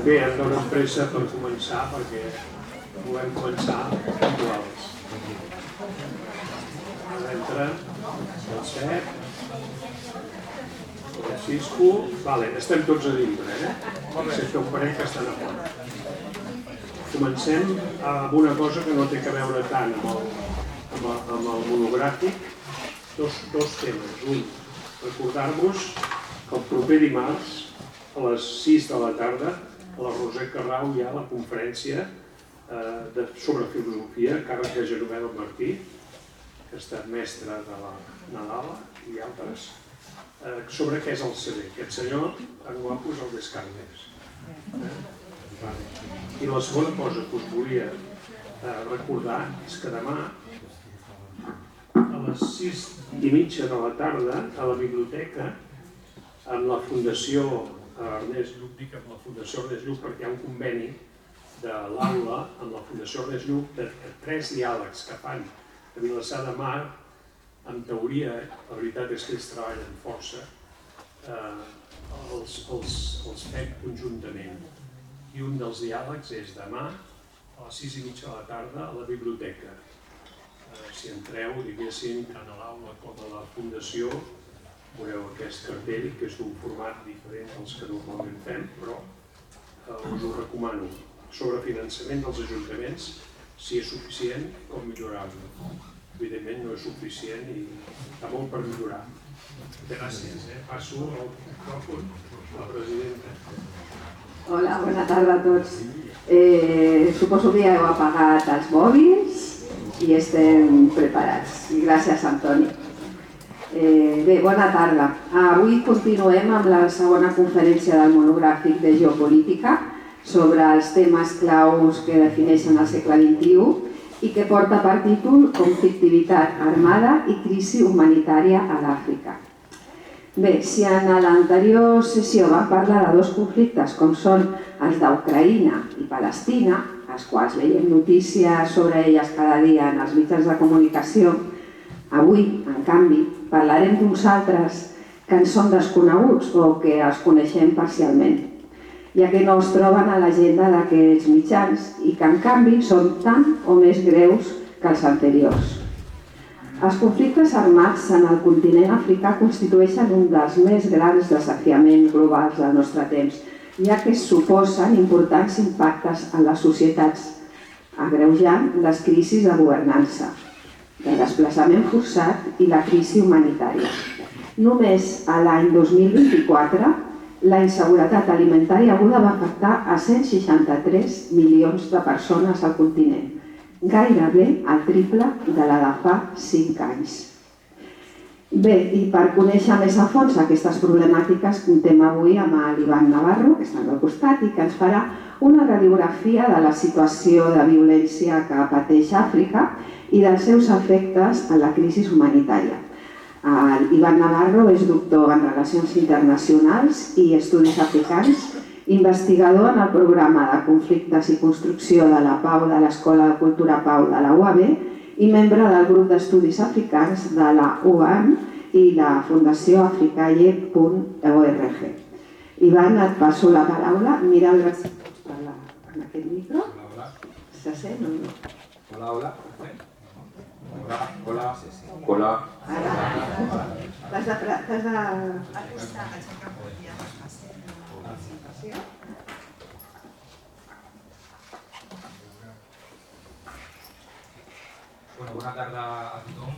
Bé, hem de donar pressa per començar, perquè volem començar puntuals. Ara entra el Cep, el Cisco... Vale, estem tots a dintre, excepte un parell que estan a fora. Comencem amb una cosa que no té a veure tant amb el monogràfic. Dos temes. Un, recordar-vos que el proper dimarts, a les 6 de la tarda, a la Roser Carrau hi ha la conferència sobre filosofia, a càrrec de Genoveva Martí, que ha estat mestra de la Nadala i altres, sobre què és el CD. Aquest senyor, tan guapo, és el Descartes. I la segona cosa que us volia recordar és que demà, a les 6:30 de la tarda, a la biblioteca, amb la Fundació Ernest Lluch, dic amb la Fundació Ernest Lluch perquè hi ha un conveni de l'aula amb la Fundació Ernest Lluch de 3 diàlegs que fan a Vilassar de Mar. En teoria, la veritat és que ells treballen força, els fem conjuntament. I un dels diàlegs és demà a les 6:30 de la tarda a la biblioteca. Si entreu, diguéssim, tant a l'aula com a la Fundació, veureu aquest cartell, que és d'un format diferent dels que normalment fem, però us ho recomano. Sobre finançament dels ajuntaments, si és suficient, com millorar-lo. Evidentment no és suficient i està molt per millorar. Gràcies. Passo al micròfon a la presidenta. Hola, bona tarda a tots. Suposo que ja heu apagat els mòbils i estem preparats. Gràcies, Antoni. Bé, bona tarda. Avui continuem amb la segona conferència del monogràfic de geopolítica sobre els temes claus que defineixen el segle XXI i que porta per títol Conflictivitat armada i crisi humanitària a l'Àfrica. Bé, si en l'anterior sessió vam parlar de 2 conflictes com són els d'Ucraïna i Palestina, els quals veiem notícies sobre elles cada dia en els mitjans de comunicació, avui, en canvi, parlarem d'uns altres que ens són desconeguts o que els coneixem parcialment, ja que no es troben a l'agenda d'aquests mitjans i que, en canvi, són tan o més greus que els anteriors. Els conflictes armats en el continent africà constitueixen un dels més grans desafiaments globals del nostre temps, ja que suposen importants impactes en les societats, agreujant les crisis de governança, de desplaçament forçat i la crisi humanitària. Només a l'any 2024, la inseguretat alimentària aguda va afectar a 163 milions de persones al continent, gairebé el triple de la de fa 5 anys. Bé, i per conèixer més a fons aquestes problemàtiques, comptem avui amb l'Ivan Navarro, que està al meu costat, i que ens farà una radiografia de la situació de violència que pateix Àfrica i dels seus efectes en la crisi humanitària. Ivan Navarro és doctor en Relacions Internacionals i Estudis Africans, investigador en el programa de Conflictes i Construcció de la Pau de l'Escola de Cultura Pau de la UAB i membre del grup d'estudis africans de la UAM i la Fundació africalle.org. Ivan, et passo la paraula. Mira el en aquest micro. Se sent o no? Hola, hola. Hola, hola. Hola. T'has de... Bueno, buena tarde a tothom.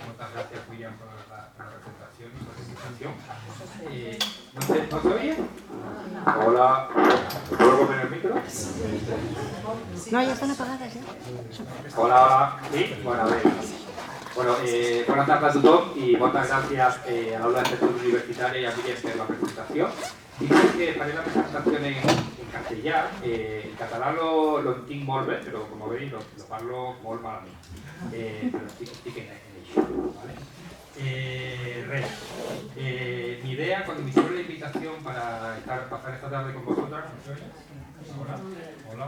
Muchas gracias, William, por la presentación y por la invitación. ¿No se oye? Hola. ¿Puedo poner el micro? No, ya están apagadas, ¿eh? Hola. ¿Sí? Bueno, a ver. Bueno, buenas tardes a tothom y muchas gracias a l'Aula de Centros Universitarios y a Miguel por la presentación. Y creo que faré la presentación en castellà. En català lo entenc molt bé, però com veis lo parlo molt malament. Però estic en això, ¿vale? Mi idea, cuando me hicieron la invitación para pasar esta tarde con vosotras, ¿me oyes? Hola, hola.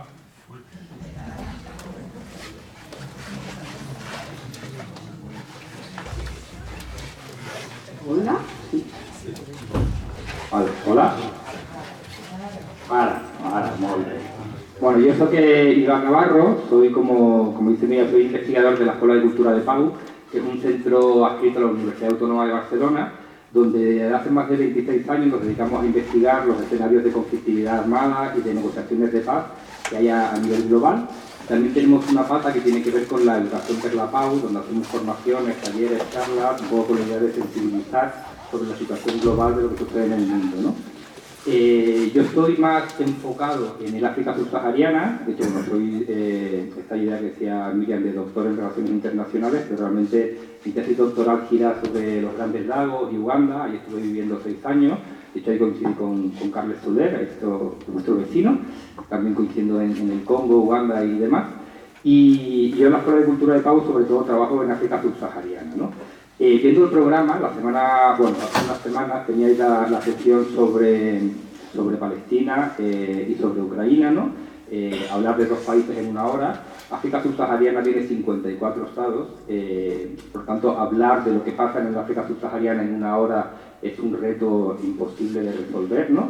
Hola? Vale, hola. Ara. yo soy Iván Navarro, soy como dice Mía, soy investigador de la Escuela de Cultura de Pau, que es un centro adscrito a la Universidad Autónoma de Barcelona, donde desde hace más de 26 años nos dedicamos a investigar los escenarios de conflictividad armada y de negociaciones de paz que hay a nivel global. También tenemos una pata que tiene que ver con la educación per la Pau, donde hacemos formaciones, talleres, charlas, un poco con la idea de sensibilizar sobre la situación global de lo que sucede en el mundo, ¿no? Yo estoy más enfocado en el África subsahariana, de hecho, bueno, soy esta idea que decía Miriam de doctor en Relaciones Internacionales, pero realmente mi tesis doctoral gira sobre los Grandes Lagos y Uganda, ahí estuve viviendo 6 años, de hecho ahí coincidí con Carles Soler, nuestro vecino, también coincidiendo en el Congo, Uganda y demás, y yo en la Escuela de Cultura de Pau sobre todo trabajo en África subsahariana, ¿no? Viendo el programa, hace unas semanas teníais la sección sobre Palestina y sobre Ucrania, ¿no? Hablar de 2 países en 1 hora. África subsahariana tiene 54 estados, por tanto, hablar de lo que pasa en el África subsahariana en 1 hora es un reto imposible de resolver, ¿no?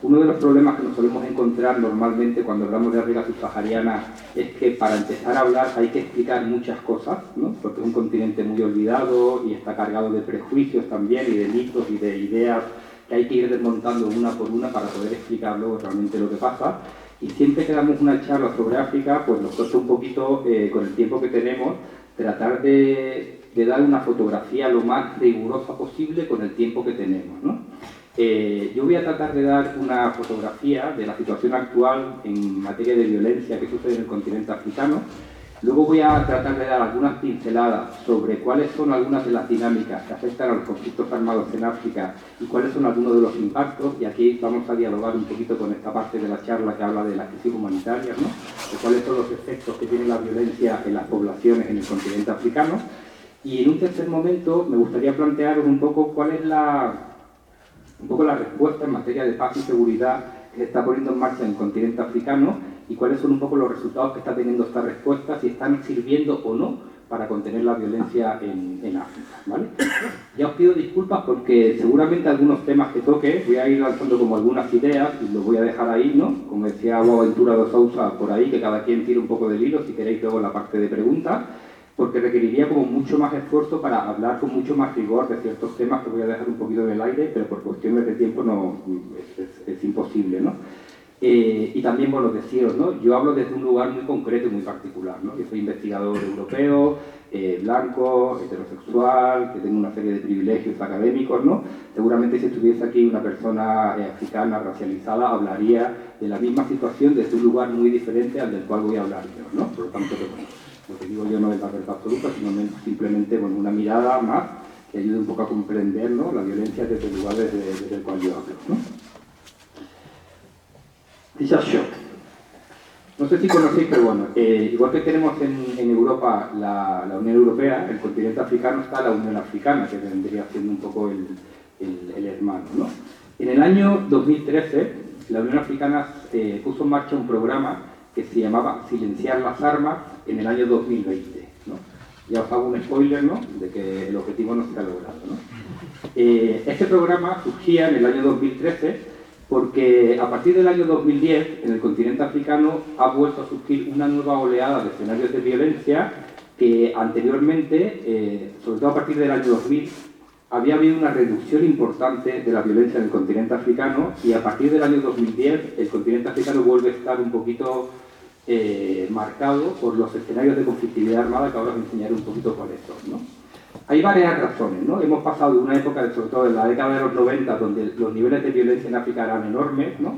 Uno de los problemas que nos solemos encontrar normalmente cuando hablamos de África subsahariana es que para empezar a hablar hay que explicar muchas cosas, ¿no? Porque es un continente muy olvidado y está cargado de prejuicios también y de mitos y de ideas que hay que ir desmontando una por una para poder explicar luego realmente lo que pasa. Y siempre que damos una charla sobre África, pues nos cuesta un poquito, con el tiempo que tenemos, tratar de dar una fotografía lo más rigurosa posible con el tiempo que tenemos, ¿no? Yo voy a tratar de dar una fotografía de la situación actual en materia de violencia que sucede en el continente africano. Luego voy a tratar de dar algunas pinceladas sobre cuáles son algunas de las dinámicas que afectan a los conflictos armados en África y cuáles son algunos de los impactos. Y aquí vamos a dialogar un poquito con esta parte de la charla que habla de las crisis humanitarias, ¿no? De cuáles son los efectos que tiene la violencia en las poblaciones en el continente africano. Y en un tercer momento me gustaría plantearos un poco cuál es la respuesta en materia de paz y seguridad que se está poniendo en marcha en el continente africano y cuáles son un poco los resultados que está teniendo esta respuesta, si están sirviendo o no para contener la violencia en África, ¿vale? Ya os pido disculpas porque seguramente algunos temas que toque voy a ir lanzando como algunas ideas y los voy a dejar ahí, ¿no? Como decía Boaventura de Sousa por ahí, que cada quien tire un poco del hilo si queréis luego la parte de preguntas, porque requeriría como mucho más esfuerzo para hablar con mucho más rigor de ciertos temas que voy a dejar un poquito en el aire, pero por cuestiones de tiempo no, es imposible, ¿no? Y también, bueno, deciros, ¿no? Yo hablo desde un lugar muy concreto y muy particular, ¿no? Yo soy investigador europeo, blanco, heterosexual, que tengo una serie de privilegios académicos, ¿no? Seguramente si estuviese aquí una persona africana, racializada, hablaría de la misma situación desde un lugar muy diferente al del cual voy a hablar yo, ¿no? Por lo tanto, bueno, lo que digo yo no es la verdad absoluta, sino simplemente bueno, una mirada más que ayude un poco a comprender, ¿no? La violencia desde el lugar desde el cual yo hablo, ¿no? Shock. No sé si conocéis, pero bueno, igual que tenemos en Europa la Unión Europea, el continente africano está la Unión Africana, que vendría siendo un poco el hermano, ¿no? En el año 2013, la Unión Africana puso en marcha un programa que se llamaba Silenciar las armas en el año 2020, ¿no? Ya os hago un spoiler, ¿no? De que el objetivo no se ha logrado, ¿no? Este programa surgía en el año 2013 porque a partir del año 2010 en el continente africano ha vuelto a surgir una nueva oleada de escenarios de violencia que anteriormente, sobre todo a partir del año 2000, había habido una reducción importante de la violencia en el continente africano y a partir del año 2010 el continente africano vuelve a estar un poquito marcado por los escenarios de conflictividad armada que ahora os enseñaré un poquito cuáles son, ¿no? Hay varias razones, ¿no? Hemos pasado de una época, sobre todo en la década de los 90, donde los niveles de violencia en África eran enormes, ¿no?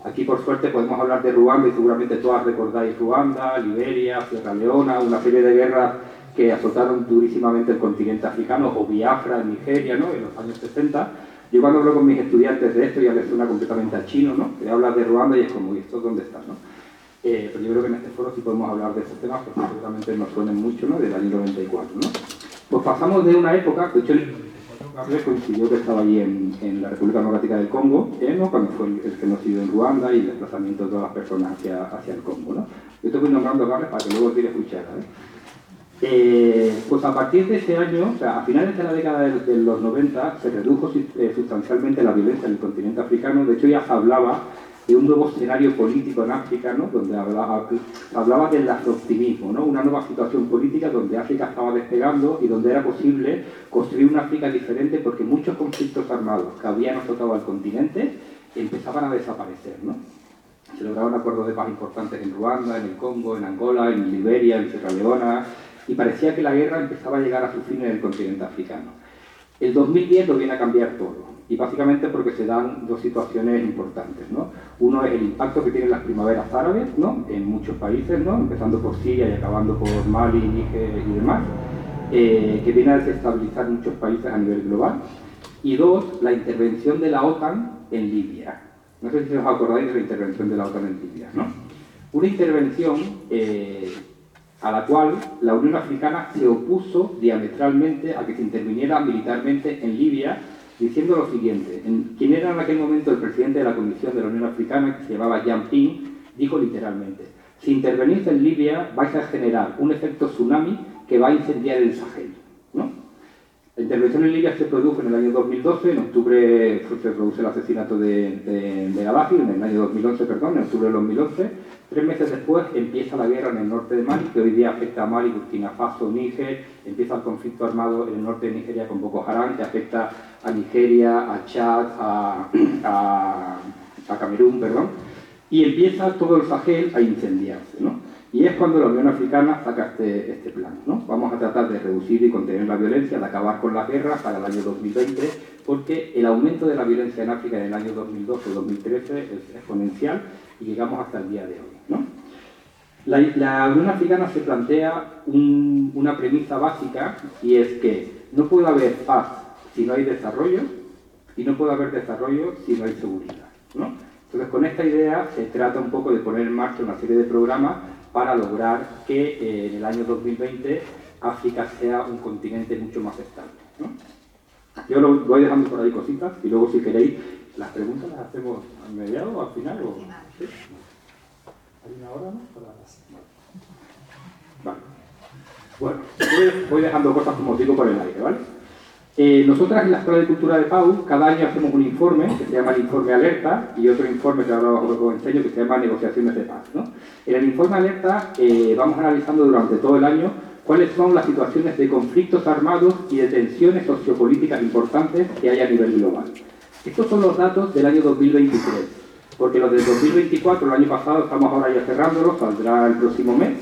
Aquí, por suerte, podemos hablar de Ruanda y seguramente todas recordáis Ruanda, Liberia, Sierra Leona, una serie de guerras que azotaron durísimamente el continente africano, o Biafra en Nigeria, ¿no? En los años 60. Yo cuando hablo con mis estudiantes de esto ya les suena completamente a chino, ¿no? Que hablas de Ruanda y es como, ¿y esto dónde está, no? Pero yo creo que en este foro sí podemos hablar de estos temas porque seguramente nos suenen mucho, ¿no? Del año 94, ¿no? Pues pasamos de una época, de hecho el 94 coincidió que estaba allí en la República Democrática del Congo, ¿no? Cuando fue el genocidio en Ruanda y el desplazamiento de todas las personas hacia el Congo, ¿no? Yo te voy nombrando lugares para que luego tires cuchara, pues a partir de ese año, o sea, a finales de la década de los 90, se redujo sustancialmente la violencia en el continente africano. De hecho, ya se hablaba de un nuevo escenario político en África, ¿no? Donde hablaba del afro-optimismo, ¿no? Una nueva situación política donde África estaba despegando y donde era posible construir una África diferente porque muchos conflictos armados que habían azotado al continente empezaban a desaparecer, ¿no? Se lograron acuerdos de paz importantes en Ruanda, en el Congo, en Angola, en Liberia, en Sierra Leona, y parecía que la guerra empezaba a llegar a su fin en el continente africano. El 2010 lo viene a cambiar todo, y básicamente porque se dan dos situaciones importantes, ¿no? Uno es el impacto que tienen las primaveras árabes, ¿no? En muchos países, ¿no? Empezando por Siria y acabando por Mali, Níger y demás, que viene a desestabilizar muchos países a nivel global. Y dos, la intervención de la OTAN en Libia. No sé si os acordáis de la intervención de la OTAN en Libia, ¿no? Una intervención a la cual la Unión Africana se opuso diametralmente a que se interviniera militarmente en Libia, diciendo lo siguiente. Quien era en aquel momento el presidente de la Comisión de la Unión Africana, que se llamaba Jean Ping, dijo literalmente: si intervenís en Libia vais a generar un efecto tsunami que va a incendiar el Sahel, ¿no? La intervención en Libia se produjo en el año 2012, en octubre se produce el asesinato de Gaddafi, en el año 2011, perdón, en octubre del 2011. 3 meses después empieza la guerra en el norte de Mali, que hoy día afecta a Mali, Burkina Faso, Níger. Empieza el conflicto armado en el norte de Nigeria con Boko Haram, que afecta a Nigeria, a Chad, a Camerún, perdón. Y empieza todo el Sahel a incendiarse, ¿no? Y es cuando la Unión Africana saca este plan, ¿no? Vamos a tratar de reducir y contener la violencia, de acabar con la guerra para el año 2020, porque el aumento de la violencia en África en el año 2012-2013 es exponencial y llegamos hasta el día de hoy, ¿no? La Unión Africana se plantea una premisa básica, y es que no puede haber paz si no hay desarrollo, y no puede haber desarrollo si no hay seguridad, ¿no? Entonces, con esta idea se trata un poco de poner en marcha una serie de programas para lograr que en el año 2020 África sea un continente mucho más estable, ¿no? Yo lo voy dejando por ahí cositas y luego, si queréis, las preguntas las hacemos al mediado o al final. ¿Sí? ¿Hay una hora más? Vale. Bueno, voy dejando cosas, como os digo, por el aire, ¿vale? Nosotras en la Escuela de Cultura de Pau cada año hacemos un informe que se llama el Informe Alerta, y otro informe que ahora os enseño que se llama Negociaciones de Paz, ¿no? En el Informe Alerta vamos analizando durante todo el año cuáles son las situaciones de conflictos armados y de tensiones sociopolíticas importantes que hay a nivel global. Estos son los datos del año 2023, porque los del 2024, el año pasado, estamos ahora ya cerrándolo, saldrá el próximo mes.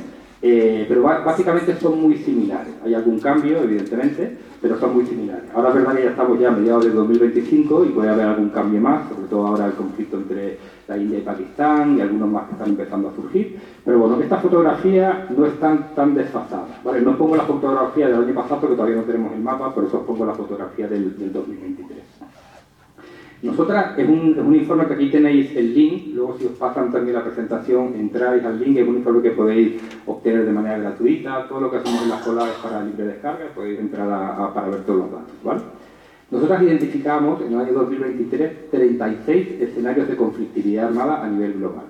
Pero básicamente son muy similares. Hay algún cambio, evidentemente, pero son muy similares. Ahora es verdad que ya estamos ya a mediados del 2025 y puede haber algún cambio más, sobre todo ahora el conflicto entre la India y Pakistán y algunos más que están empezando a surgir. Pero bueno, esta fotografía no es tan desfasada, ¿vale? No pongo la fotografía del año pasado porque todavía no tenemos el mapa, por eso os pongo la fotografía del 2023. Nosotras, es un informe que aquí tenéis el link, luego si os pasan también la presentación, entráis al link, es un informe que podéis obtener de manera gratuita. Todo lo que hacemos en la escuela es para libre descarga, podéis entrar para ver todos los datos, ¿vale? Nosotras identificamos en el año 2023 36 escenarios de conflictividad armada a nivel global,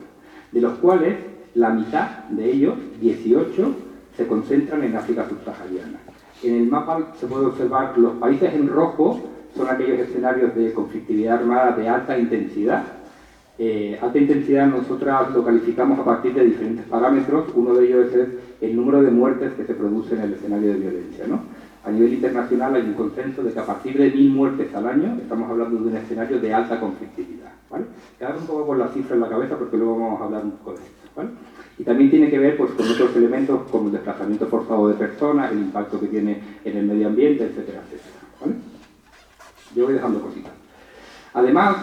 de los cuales la mitad de ellos, 18, se concentran en África subsahariana. En el mapa se puede observar los países en rojo, son aquellos escenarios de conflictividad armada de alta intensidad. Alta intensidad nosotras lo calificamos a partir de diferentes parámetros. Uno de ellos es el número de muertes que se produce en el escenario de violencia, ¿no? A nivel internacional hay un consenso de que a partir de 1000 muertes al año estamos hablando de un escenario de alta conflictividad, ¿vale? Quedad un poco con la cifra en la cabeza porque luego vamos a hablar un poco de esto, ¿vale? Y también tiene que ver, pues, con otros elementos como el desplazamiento forzado de personas, el impacto que tiene en el medio ambiente, etcétera, etcétera, ¿vale? Yo voy dejando cositas. Además,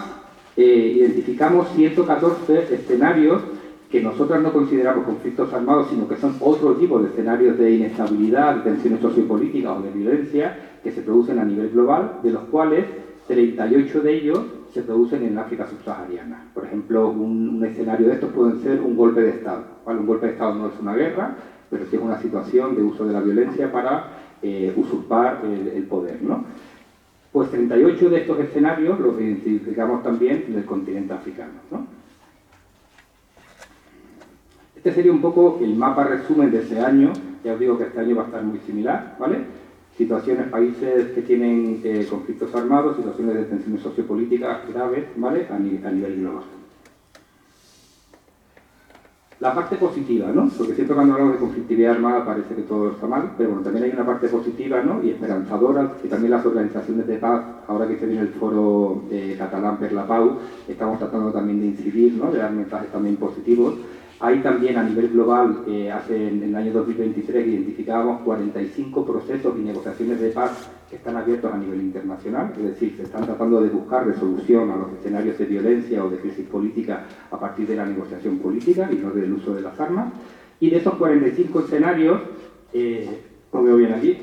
identificamos 114 escenarios que nosotros no consideramos conflictos armados, sino que son otro tipo de escenarios de inestabilidad, de tensiones sociopolíticas o de violencia que se producen a nivel global, de los cuales 38 de ellos se producen en África subsahariana. Por ejemplo, un escenario de estos puede ser un golpe de Estado, ¿vale? Un golpe de Estado no es una guerra, pero sí es una situación de uso de la violencia para usurpar el poder, ¿no? Pues 38 de estos escenarios los identificamos también en el continente africano, ¿no? Este sería un poco el mapa resumen de ese año. Ya os digo que este año va a estar muy similar, ¿vale? Situaciones, países que tienen conflictos armados, situaciones de tensiones sociopolíticas graves, ¿vale? A nivel global. La parte positiva, ¿no? Porque siempre cuando hablamos de conflictividad armada parece que todo está mal, pero bueno, también hay una parte positiva, ¿no? Y esperanzadora, que también las organizaciones de paz, ahora que se viene el foro catalán per la Pau, estamos tratando también de incidir, ¿no? De dar mensajes también positivos. Hay también a nivel global, en el año 2023 identificábamos 45 procesos y negociaciones de paz que están abiertos a nivel internacional, es decir, se están tratando de buscar resolución a los escenarios de violencia o de crisis política a partir de la negociación política y no del uso de las armas. Y de esos 45 escenarios, lo veo bien aquí,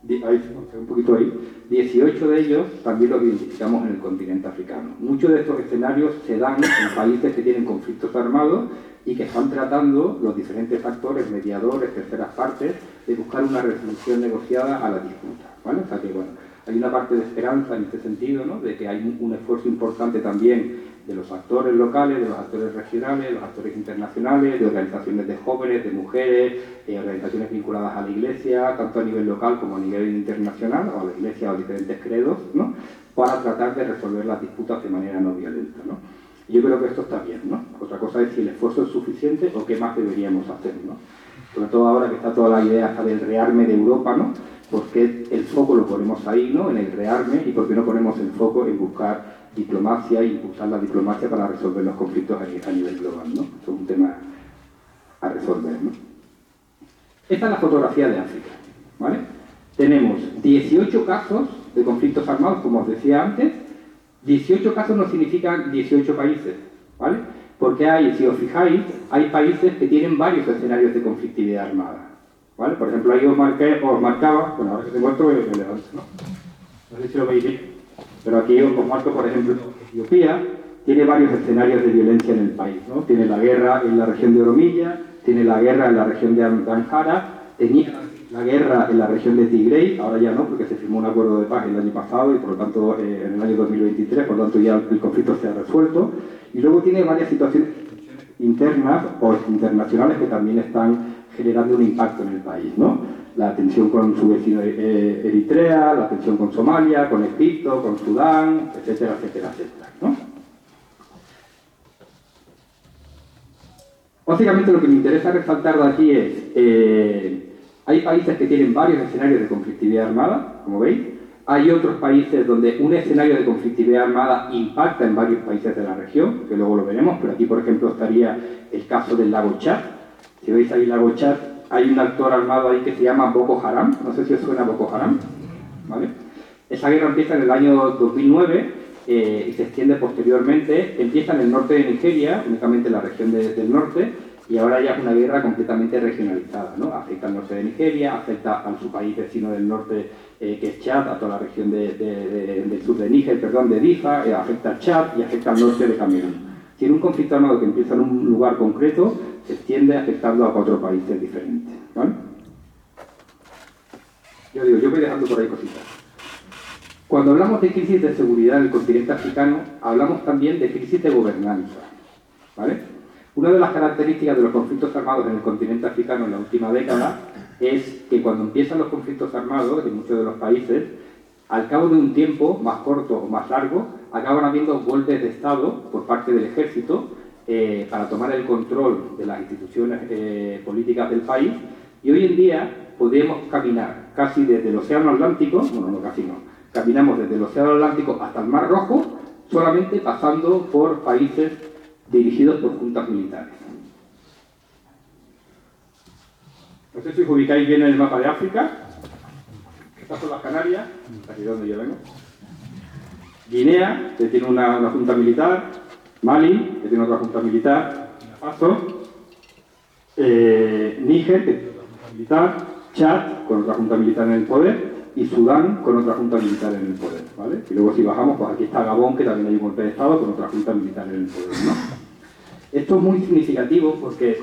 un poquito ahí, 18 de ellos también los identificamos en el continente africano. Muchos de estos escenarios se dan en países que tienen conflictos armados y que están tratando los diferentes actores, mediadores, terceras partes, de buscar una resolución negociada a la disputa, ¿vale? O sea que, bueno, hay una parte de esperanza en este sentido, ¿no? De que hay un esfuerzo importante también de los actores locales, de los actores regionales, de los actores internacionales, de organizaciones de jóvenes, de mujeres, organizaciones vinculadas a la Iglesia, tanto a nivel local como a nivel internacional, o a la Iglesia o a diferentes credos, ¿no? Para tratar de resolver las disputas de manera no violenta, ¿no? Yo creo que esto está bien, ¿no? Otra cosa es si el esfuerzo es suficiente o qué más deberíamos hacer, ¿no? Sobre todo ahora que está toda la idea hasta del rearme de Europa, ¿no? Porque el foco lo ponemos ahí, ¿no? En el rearme, y por qué no ponemos el foco en buscar diplomacia e impulsar la diplomacia para resolver los conflictos a nivel global, ¿no? Eso es un tema a resolver, ¿no? Esta es la fotografía de África, ¿vale? Tenemos 18 casos de conflictos armados, como os decía antes. 18 casos no significan 18 países, ¿vale? Porque hay, si os fijáis, hay países que tienen varios escenarios de conflictividad armada, ¿vale? Por ejemplo, ahí os marcaba, bueno, ahora que te muestro, me levanto, ¿no? No sé si lo veis bien, pero aquí os marco, por ejemplo, Etiopía tiene varios escenarios de violencia en el país, ¿no? Tiene la guerra en la región de Oromilla, tiene la guerra en la región de Amhara, tenía la guerra en la región de Tigray, ahora ya no, porque se firmó un acuerdo de paz el año pasado y por lo tanto en el año 2023, por lo tanto ya el conflicto se ha resuelto. Y luego tiene varias situaciones internas o internacionales que también están generando un impacto en el país, ¿no? La tensión con su vecino Eritrea, la tensión con Somalia, con Egipto, con Sudán, etcétera, etcétera, etcétera, ¿no? Básicamente lo que me interesa resaltar de aquí es hay países que tienen varios escenarios de conflictividad armada, como veis. Hay otros países donde un escenario de conflictividad armada impacta en varios países de la región, que luego lo veremos, pero aquí, por ejemplo, estaría el caso del lago Chad. Si veis ahí el lago Chad, hay un actor armado ahí que se llama Boko Haram. No sé si os suena Boko Haram, ¿vale? Esa guerra empieza en el año 2009 y se extiende posteriormente. Empieza en el norte de Nigeria, únicamente en la región del norte, y ahora ya es una guerra completamente regionalizada, ¿no? Afecta al norte de Nigeria, afecta a su país vecino del norte, que es Chad, a toda la región del sur de Níger, perdón, de Difa, afecta al Chad y afecta al norte de Camerún. Tiene un conflicto armado que empieza en un lugar concreto, se extiende afectando a 4 países diferentes, ¿vale? Yo voy dejando por ahí cositas. Cuando hablamos de crisis de seguridad en el continente africano, hablamos también de crisis de gobernanza, ¿vale? Una de las características de los conflictos armados en el continente africano en la última década es que cuando empiezan los conflictos armados en muchos de los países, al cabo de un tiempo, más corto o más largo, acaban habiendo golpes de Estado por parte del ejército para tomar el control de las instituciones políticas del país, y hoy en día podemos caminar casi desde el Océano Atlántico, bueno, no casi no, caminamos desde el Océano Atlántico hasta el Mar Rojo, solamente pasando por países dirigidos por juntas militares. No sé si os ubicáis bien en el mapa de África. Estas son las Canarias, aquí donde yo vengo. Guinea, que tiene una junta militar. Mali, que tiene otra junta militar. Faso. Níger, que tiene otra junta militar. Chad, con otra junta militar en el poder. Y Sudán, con otra junta militar en el poder, ¿vale? Y luego si bajamos, pues aquí está Gabón, que también hay un golpe de Estado con otra junta militar en el poder, ¿no? Esto es muy significativo porque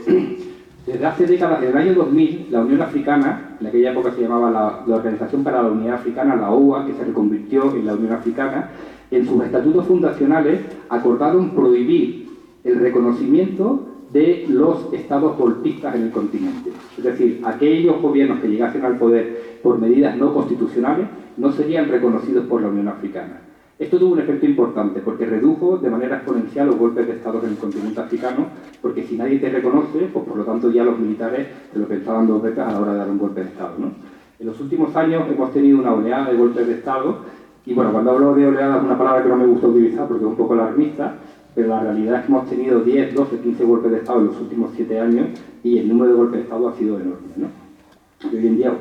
desde hace décadas, desde el año 2000, la Unión Africana, en aquella época se llamaba la Organización para la Unidad Africana, la OUA, que se reconvirtió en la Unión Africana, en sus estatutos fundacionales acordaron prohibir el reconocimiento de los estados golpistas en el continente. Es decir, aquellos gobiernos que llegasen al poder por medidas no constitucionales no serían reconocidos por la Unión Africana. Esto tuvo un efecto importante porque redujo de manera exponencial los golpes de Estado en el continente africano, porque si nadie te reconoce, pues por lo tanto ya los militares se lo pensaban dos veces a la hora de dar un golpe de Estado, ¿no? En los últimos años hemos tenido una oleada de golpes de Estado, y bueno, cuando hablo de oleada es una palabra que no me gusta utilizar porque es un poco alarmista, pero la realidad es que hemos tenido 10, 12, 15 golpes de Estado en los últimos 7 años y el número de golpes de Estado ha sido enorme, ¿no? Y hoy en día,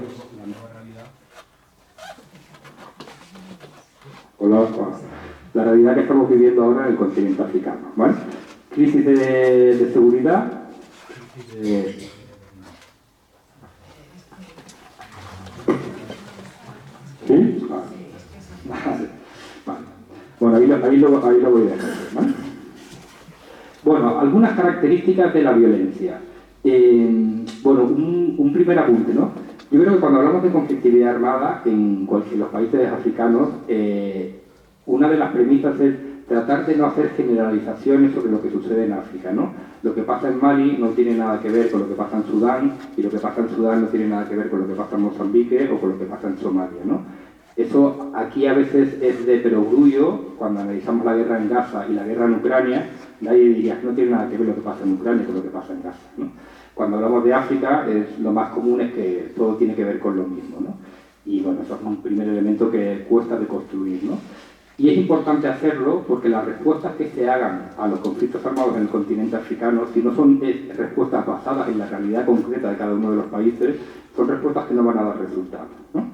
la realidad que estamos viviendo ahora en el continente africano, ¿vale? Crisis de seguridad, ¿sí? Vale. Bueno, ahí lo voy a dejar, ¿vale? Bueno, algunas características de la violencia. Bueno, un primer apunte, ¿no? Yo creo que cuando hablamos de conflictividad armada en los países africanos, una de las premisas es tratar de no hacer generalizaciones sobre lo que sucede en África, ¿no? Lo que pasa en Mali no tiene nada que ver con lo que pasa en Sudán, y lo que pasa en Sudán no tiene nada que ver con lo que pasa en Mozambique o con lo que pasa en Somalia, ¿no? Eso aquí a veces es de perogrullo. Cuando analizamos la guerra en Gaza y la guerra en Ucrania, nadie diría que no tiene nada que ver lo que pasa en Ucrania con lo que pasa en Gaza, ¿no? Cuando hablamos de África, lo más común es que todo tiene que ver con lo mismo, ¿no? Y bueno, eso es un primer elemento que cuesta de construir, ¿no? Y es importante hacerlo porque las respuestas que se hagan a los conflictos armados en el continente africano, si no son respuestas basadas en la realidad concreta de cada uno de los países, son respuestas que no van a dar resultados, ¿no?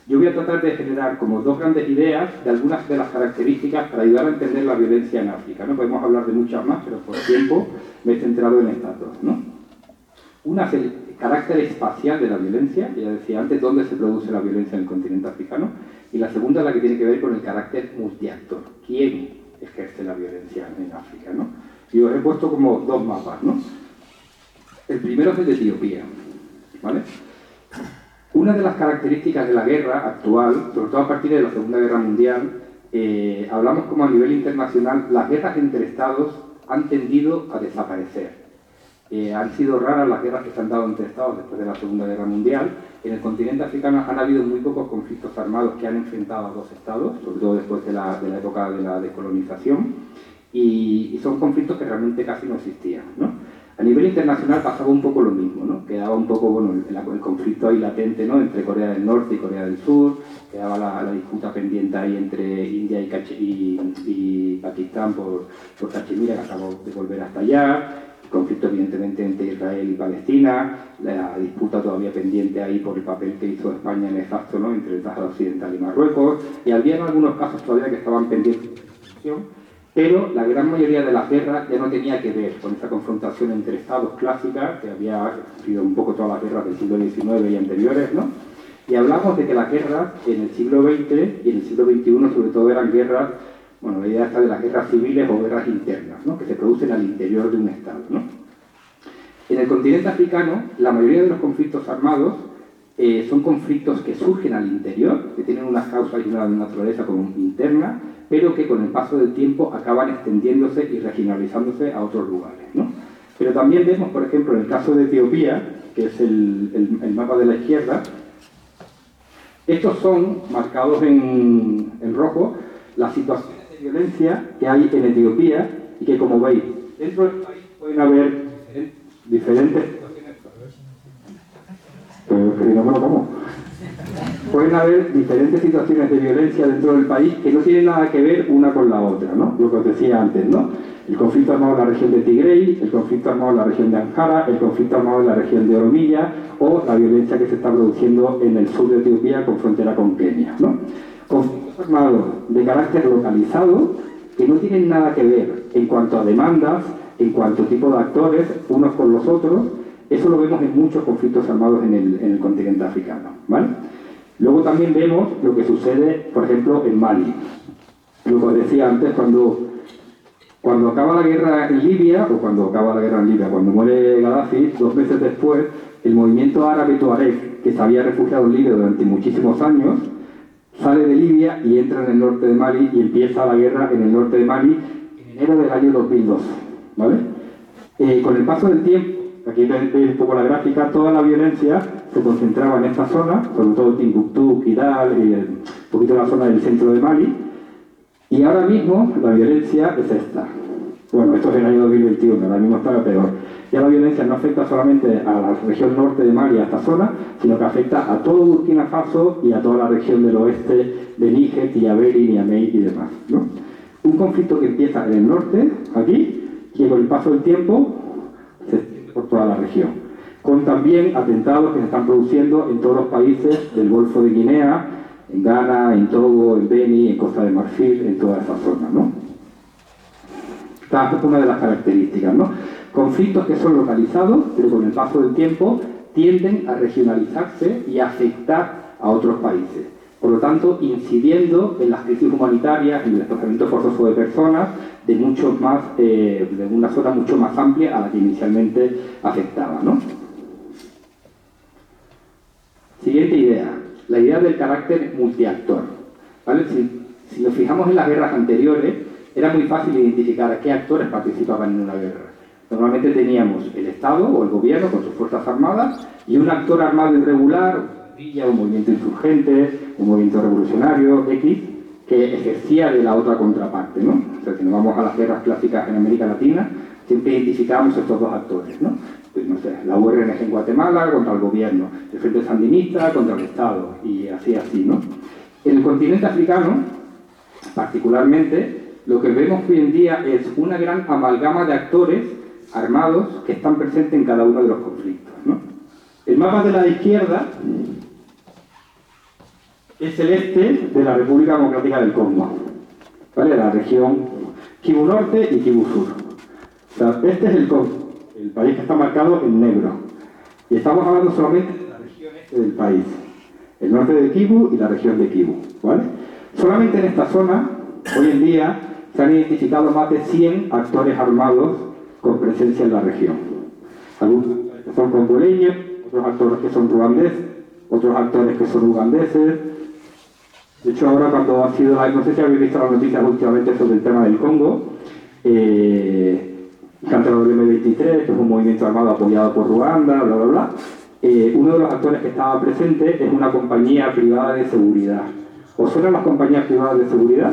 Yo voy a tratar de generar como dos grandes ideas de algunas de las características para ayudar a entender la violencia en África, ¿no? Podemos hablar de muchas más, pero por tiempo me he centrado en estas dos, ¿no? Una es el carácter espacial de la violencia, que ya decía antes, dónde se produce la violencia en el continente africano, y la segunda es la que tiene que ver con el carácter multiactor, quién ejerce la violencia en África, ¿no? Y os he puesto como dos mapas, ¿no? El primero es el de Etiopía, ¿vale? Una de las características de la guerra actual, sobre todo a partir de la Segunda Guerra Mundial, hablamos como a nivel internacional, las guerras entre estados han tendido a desaparecer. Han sido raras las guerras que se han dado entre estados después de la Segunda Guerra Mundial. En el continente africano han habido muy pocos conflictos armados que han enfrentado a dos estados, sobre todo después de la época de la descolonización, y son conflictos que realmente casi no existían, ¿no? A nivel internacional pasaba un poco lo mismo, ¿no? Quedaba un poco, bueno, el conflicto ahí latente, ¿no? Entre Corea del Norte y Corea del Sur, quedaba la disputa pendiente ahí entre India y Pakistán por Cachemira, que acabó de volver hasta allá. Conflicto evidentemente entre Israel y Palestina, la disputa todavía pendiente ahí por el papel que hizo España en exacto, ¿no? Entre el Sáhara Occidental y Marruecos, y había algunos casos todavía que estaban pendientes de discusión, pero la gran mayoría de las guerras ya no tenía que ver con esa confrontación entre estados clásica, que había sido un poco todas las guerras del siglo XIX y anteriores, ¿no? Y hablamos de que las guerras en el siglo XX y en el siglo XXI sobre todo eran guerras, bueno, la idea está de las guerras civiles o guerras internas, ¿no? Que se producen al interior de un Estado, ¿no? En el continente africano, la mayoría de los conflictos armados son conflictos que surgen al interior, que tienen unas causas y una naturaleza como interna, pero que con el paso del tiempo acaban extendiéndose y regionalizándose a otros lugares, ¿no? Pero también vemos, por ejemplo, en el caso de Etiopía, que es el mapa de la izquierda, estos son marcados en rojo las situaciones violencia que hay en Etiopía y que, como veis, dentro del país pueden haber diferentes situaciones. Pueden haber diferentes situaciones de violencia dentro del país que no tienen nada que ver una con la otra, ¿no? Lo que os decía antes, ¿no? El conflicto armado en la región de Tigray, el conflicto armado en la región de Amhara, el conflicto armado en la región de Oromilla o la violencia que se está produciendo en el sur de Etiopía con frontera con Kenia, ¿no? Conflictos armados de carácter localizado que no tienen nada que ver en cuanto a demandas, en cuanto a tipo de actores, unos con los otros. Eso lo vemos en muchos conflictos armados en el continente africano, ¿vale? Luego también vemos lo que sucede, por ejemplo, en Mali. Lo que os decía antes, cuando acaba la guerra en Libia, cuando muere Gaddafi, 2 meses después, el movimiento árabe Tuareg, que se había refugiado en Libia durante muchísimos años, sale de Libia y entra en el norte de Mali y empieza la guerra en el norte de Mali en enero del año 2012, ¿vale? Con el paso del tiempo, aquí veis un poco la gráfica, toda la violencia se concentraba en esta zona, sobre todo Timbuktu, Kidal y un poquito la zona del centro de Mali. Y ahora mismo la violencia es esta. Bueno, esto es el año 2021, ahora mismo está peor. Ya la violencia no afecta solamente a la región norte de Mali, a esta zona, sino que afecta a todo Burkina Faso y a toda la región del oeste de Níger, Tillabéri, Niamey y demás, ¿no? Un conflicto que empieza en el norte, aquí, que con el paso del tiempo se extiende por toda la región, con también atentados que se están produciendo en todos los países del Golfo de Guinea, en Ghana, en Togo, en Beni, en Costa de Marfil, en toda esa zona, ¿no? Esta es una de las características, ¿no? Conflictos que son localizados, pero con el paso del tiempo tienden a regionalizarse y a afectar a otros países. Por lo tanto, incidiendo en las crisis humanitarias, en el desplazamiento forzoso de personas, de una zona mucho más amplia a la que inicialmente afectaba, ¿no? Siguiente idea, la idea del carácter multiactor, ¿vale? Si nos fijamos en las guerras anteriores, era muy fácil identificar a qué actores participaban en una guerra. Normalmente teníamos el Estado o el gobierno con sus fuerzas armadas y un actor armado irregular, un movimiento insurgente, un movimiento revolucionario, X, que ejercía de la otra contraparte, ¿no? O sea, si nos vamos a las guerras clásicas en América Latina, siempre identificábamos estos dos actores, ¿no? Pues no sé, la URNG en Guatemala contra el gobierno, el Frente Sandinista contra el Estado, y así, ¿no? En el continente africano, particularmente, lo que vemos hoy en día es una gran amalgama de actores armados que están presentes en cada uno de los conflictos, ¿no? El mapa de la izquierda es el este de la República Democrática del Congo, ¿vale? La región Kivu Norte y Kivu Sur. O sea, este es el Congo, el país que está marcado en negro. Y estamos hablando solamente de la región este del país, el norte de Kivu y la región de Kivu, ¿vale? Solamente en esta zona, hoy en día, se han identificado más de 100 actores armados con presencia en la región. Algunos que son congoleños, otros actores que son ruandeses, otros actores que son ugandeses. De hecho, ahora cuando ha sido no sé si habéis visto las noticias últimamente sobre el tema del Congo, Cantero del M23, que es un movimiento armado apoyado por Ruanda, bla, bla, bla. Uno de los actores que estaba presente es una compañía privada de seguridad. ¿Os suenan las compañías privadas de seguridad?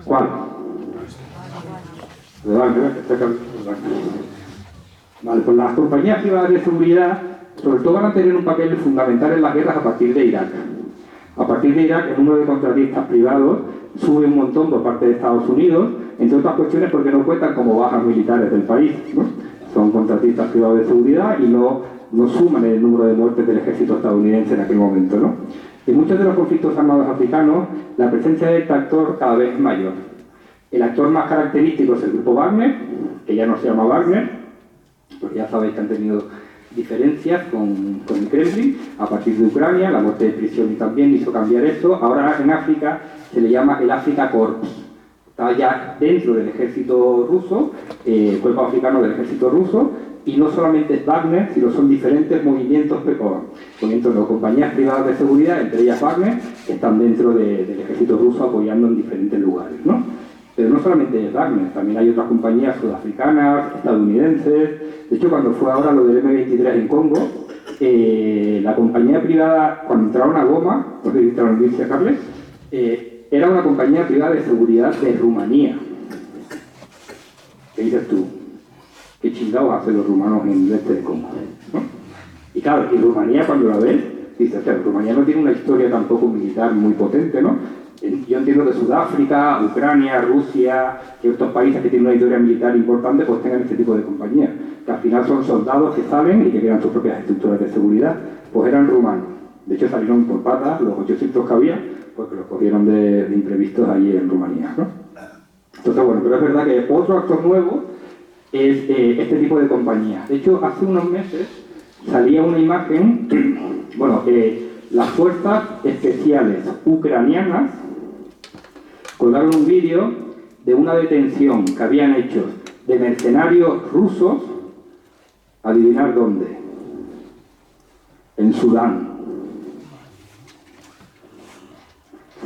¿Cuál? Vale, pues las compañías privadas de seguridad sobre todo van a tener un papel fundamental en las guerras a partir de Irak. A partir de Irak, el número de contratistas privados sube un montón por parte de Estados Unidos, entre otras cuestiones porque no cuentan como bajas militares del país, ¿no? Son contratistas privados de seguridad y no suman el número de muertes del ejército estadounidense en aquel momento, ¿no? En muchos de los conflictos armados africanos, la presencia de este actor cada vez es mayor. El actor más característico es el grupo Wagner, que ya no se llama Wagner, porque ya sabéis que han tenido diferencias con el Kremlin a partir de Ucrania, la muerte de Prigozhin también hizo cambiar eso. Ahora en África se le llama el Africa Corps. Está ya dentro del ejército ruso, cuerpo africano del ejército ruso, y no solamente es Wagner, sino son diferentes movimientos o compañías privadas de seguridad, entre ellas Wagner, que están dentro del ejército ruso apoyando en diferentes lugares, ¿no? Pero no solamente es Wagner, también hay otras compañías sudafricanas, estadounidenses. De hecho, cuando fue ahora lo del M23 en Congo, la compañía privada, cuando entraron a Goma, no sé si viste la noticia, Carles, era una compañía privada de seguridad de Rumanía. ¿Qué dices tú? ¿Qué chingados hacen los rumanos en el este de Congo? ¿No? Y claro, y Rumanía cuando la ves, dices, Rumanía no tiene una historia tampoco militar muy potente, ¿no? Yo entiendo que Sudáfrica, Ucrania, Rusia, que estos países que tienen una historia militar importante, pues tengan este tipo de compañías, que al final son soldados que salen y que crean sus propias estructuras de seguridad. Pues eran rumanos. De hecho salieron por patas, los 800 que había, porque los cogieron de imprevistos allí en Rumanía, ¿no? Entonces, bueno, pero es verdad que otro actor nuevo es este tipo de compañías. De hecho, hace unos meses salía una imagen, bueno, las fuerzas especiales ucranianas colgaron un vídeo de una detención que habían hecho de mercenarios rusos, adivinar dónde, en Sudán.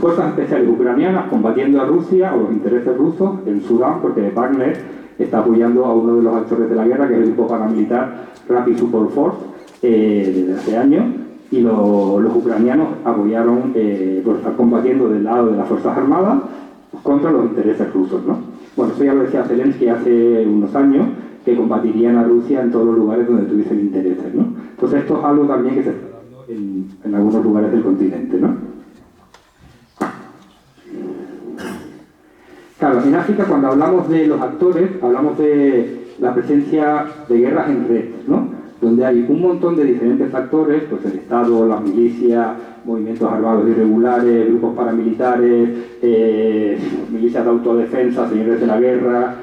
Fuerzas especiales ucranianas combatiendo a Rusia o los intereses rusos en Sudán, porque Wagner está apoyando a uno de los actores de la guerra, que es el grupo paramilitar Rapid Support Force, desde hace años, y los ucranianos apoyaron por estar combatiendo del lado de las Fuerzas Armadas, contra los intereses rusos, ¿no? Bueno, eso ya lo decía Zelensky hace unos años, que combatirían a Rusia en todos los lugares donde tuviesen intereses, ¿no? Entonces esto es algo también que se está dando en algunos lugares del continente, ¿no? Claro, en África cuando hablamos de los actores, hablamos de la presencia de guerras en red, ¿no? Donde hay un montón de diferentes actores, pues el Estado, las milicias, movimientos armados irregulares, grupos paramilitares, milicias de autodefensa, señores de la guerra,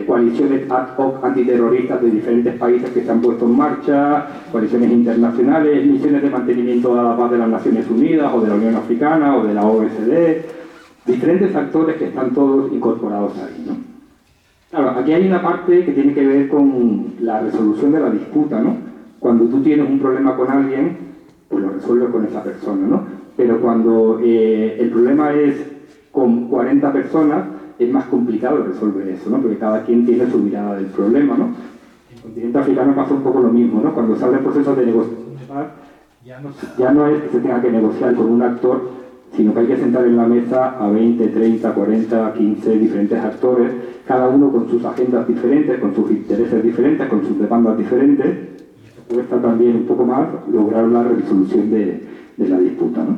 coaliciones ad hoc antiterroristas de diferentes países que se han puesto en marcha, coaliciones internacionales, misiones de mantenimiento de la paz de las Naciones Unidas o de la Unión Africana o de la OSD, diferentes actores que están todos incorporados ahí, ¿no? Claro, aquí hay una parte que tiene que ver con la resolución de la disputa, ¿no? Cuando tú tienes un problema con alguien, pues lo resuelves con esa persona, ¿no? Pero cuando el problema es con 40 personas, es más complicado resolver eso, ¿no? Porque cada quien tiene su mirada del problema, ¿no? En el continente africano pasa un poco lo mismo, ¿no? Cuando se abre el proceso de negociación de paz, ya no es que se tenga que negociar con un actor, sino que hay que sentar en la mesa a 20, 30, 40, 15 diferentes actores, cada uno con sus agendas diferentes, con sus intereses diferentes, con sus demandas diferentes, y eso cuesta también un poco más lograr la resolución de la disputa, ¿no?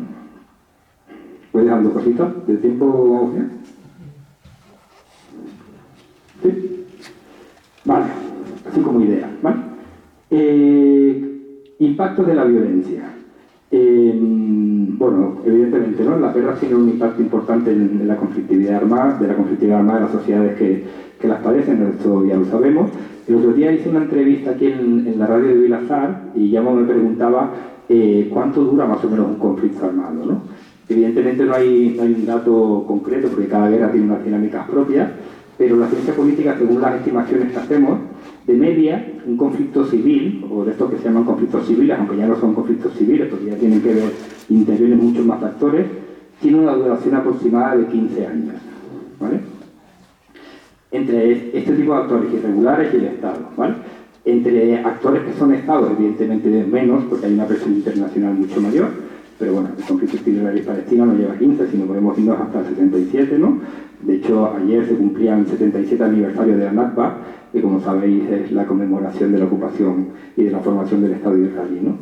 ¿Voy dejando cositas? ¿De tiempo vamos bien? ¿Sí? Vale, así como idea, ¿vale? Impactos de la violencia. Bueno, evidentemente, ¿no? Las guerras tienen un impacto importante en la conflictividad armada, de las sociedades que las padecen, esto ya lo sabemos. El otro día hice una entrevista aquí en la radio de Vilazar y Llamo me preguntaba cuánto dura más o menos un conflicto armado, ¿no? Evidentemente no hay un dato concreto porque cada guerra tiene unas dinámicas propias, pero la ciencia política, según las estimaciones que hacemos, de media, un conflicto civil, o de estos que se llaman conflictos civiles, aunque ya no son conflictos civiles, porque ya tienen que ver, intervienen muchos más factores, tiene una duración aproximada de 15 años, ¿vale? Entre este tipo de actores irregulares y el Estado, ¿vale? Entre actores que son Estados, evidentemente menos, porque hay una presión internacional mucho mayor, pero bueno, el conflicto israelí-palestino no lleva 15, sino podemos irnos hasta el 77, ¿no? De hecho, ayer se cumplían el 77 aniversario de la Nakba, que como sabéis es la conmemoración de la ocupación y de la formación del Estado israelí, ¿no?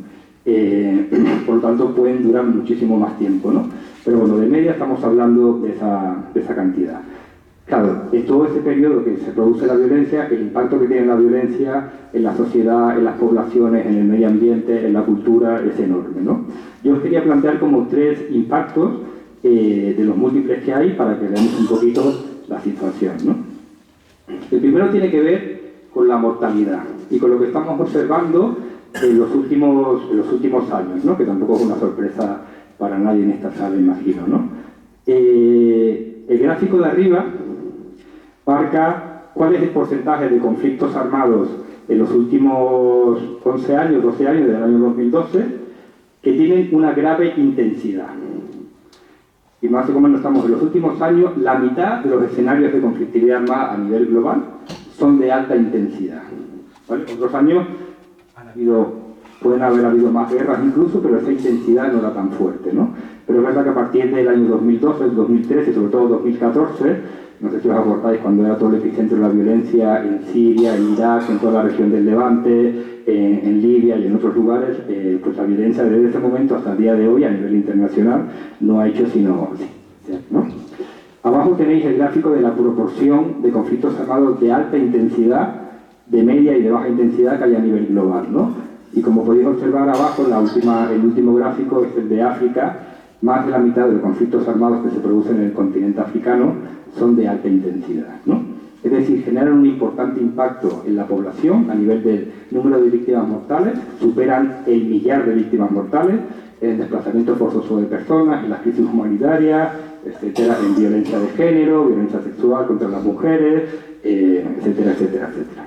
Por lo tanto, pueden durar muchísimo más tiempo, ¿no? Pero bueno, de media estamos hablando de esa cantidad. Claro, en todo ese periodo que se produce la violencia, el impacto que tiene la violencia en la sociedad, en las poblaciones, en el medio ambiente, en la cultura, es enorme, ¿no? Yo os quería plantear como 3 impactos de los múltiples que hay para que veamos un poquito la situación, ¿no? El primero tiene que ver con la mortalidad y con lo que estamos observando en los últimos años, ¿no? Que tampoco es una sorpresa para nadie en esta sala, imagino, ¿no? El gráfico de arriba marca cuál es el porcentaje de conflictos armados en los últimos 11 años, 12 años, del año 2012, que tienen una grave intensidad. Y más o menos estamos en los últimos años, la mitad de los escenarios de conflictividad armada a nivel global son de alta intensidad, ¿vale? Otros años pueden haber habido más guerras incluso, pero esa intensidad no era tan fuerte, ¿no? Pero es verdad que a partir del año 2012, el 2013 y sobre todo 2014, no sé si os acordáis cuando era todo el epicentro de la violencia en Siria, en Irak, en toda la región del Levante, en Libia y en otros lugares, pues la violencia desde ese momento hasta el día de hoy a nivel internacional no ha hecho sino, ¿no? Abajo tenéis el gráfico de la proporción de conflictos armados de alta intensidad, de media y de baja intensidad que hay a nivel global, ¿no? Y como podéis observar abajo, el último gráfico es el de África. Más de la mitad de los conflictos armados que se producen en el continente africano son de alta intensidad, ¿no? Es decir, generan un importante impacto en la población a nivel del número de víctimas mortales, superan el 1 millar de víctimas mortales en desplazamiento forzoso de personas, en las crisis humanitarias, etcétera, en violencia de género, violencia sexual contra las mujeres, etcétera, etcétera, etcétera.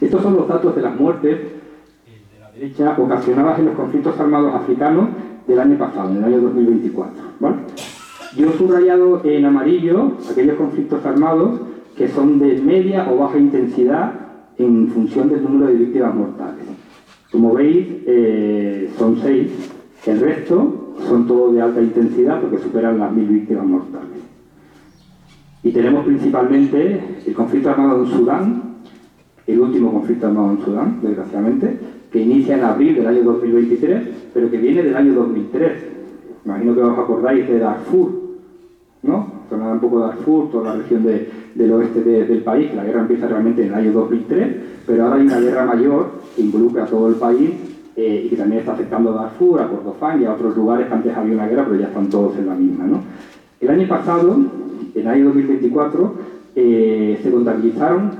Estos son los datos de las muertes de la derecha ocasionadas en los conflictos armados africanos del año pasado, en el año 2024, ¿vale? Yo he subrayado en amarillo aquellos conflictos armados que son de media o baja intensidad en función del número de víctimas mortales. Como veis, son 6. El resto son todos de alta intensidad porque superan las 1000 víctimas mortales. Y tenemos principalmente el conflicto armado en Sudán, el último conflicto armado en Sudán, desgraciadamente, que inicia en abril del año 2023, pero que viene del año 2003. Imagino que os acordáis de Darfur, ¿no? Sonaba un poco Darfur, toda la región del oeste del país, que la guerra empieza realmente en el año 2003, pero ahora hay una guerra mayor que involucra a todo el país y que también está afectando a Darfur, a Kordofán y a otros lugares que antes había una guerra, pero ya están todos en la misma, ¿no? El año pasado, en el año 2024, se contabilizaron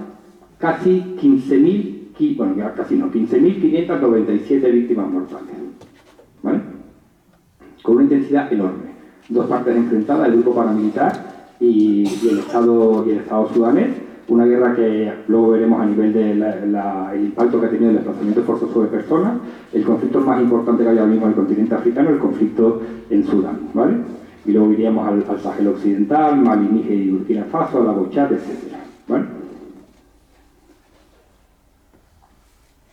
casi 15.000, bueno, ya casi no, 15.597 víctimas mortales, ¿vale? Con una intensidad enorme. Dos partes enfrentadas, el grupo paramilitar y el Estado sudanés, una guerra que luego veremos a nivel del impacto que ha tenido el desplazamiento forzoso de personas, el conflicto más importante que hay ahora mismo en el continente africano, el conflicto en Sudán, ¿vale? Y luego iríamos al Sahel Occidental, Mali, Níger y Burkina Faso, a la Chad, etc. ¿Vale?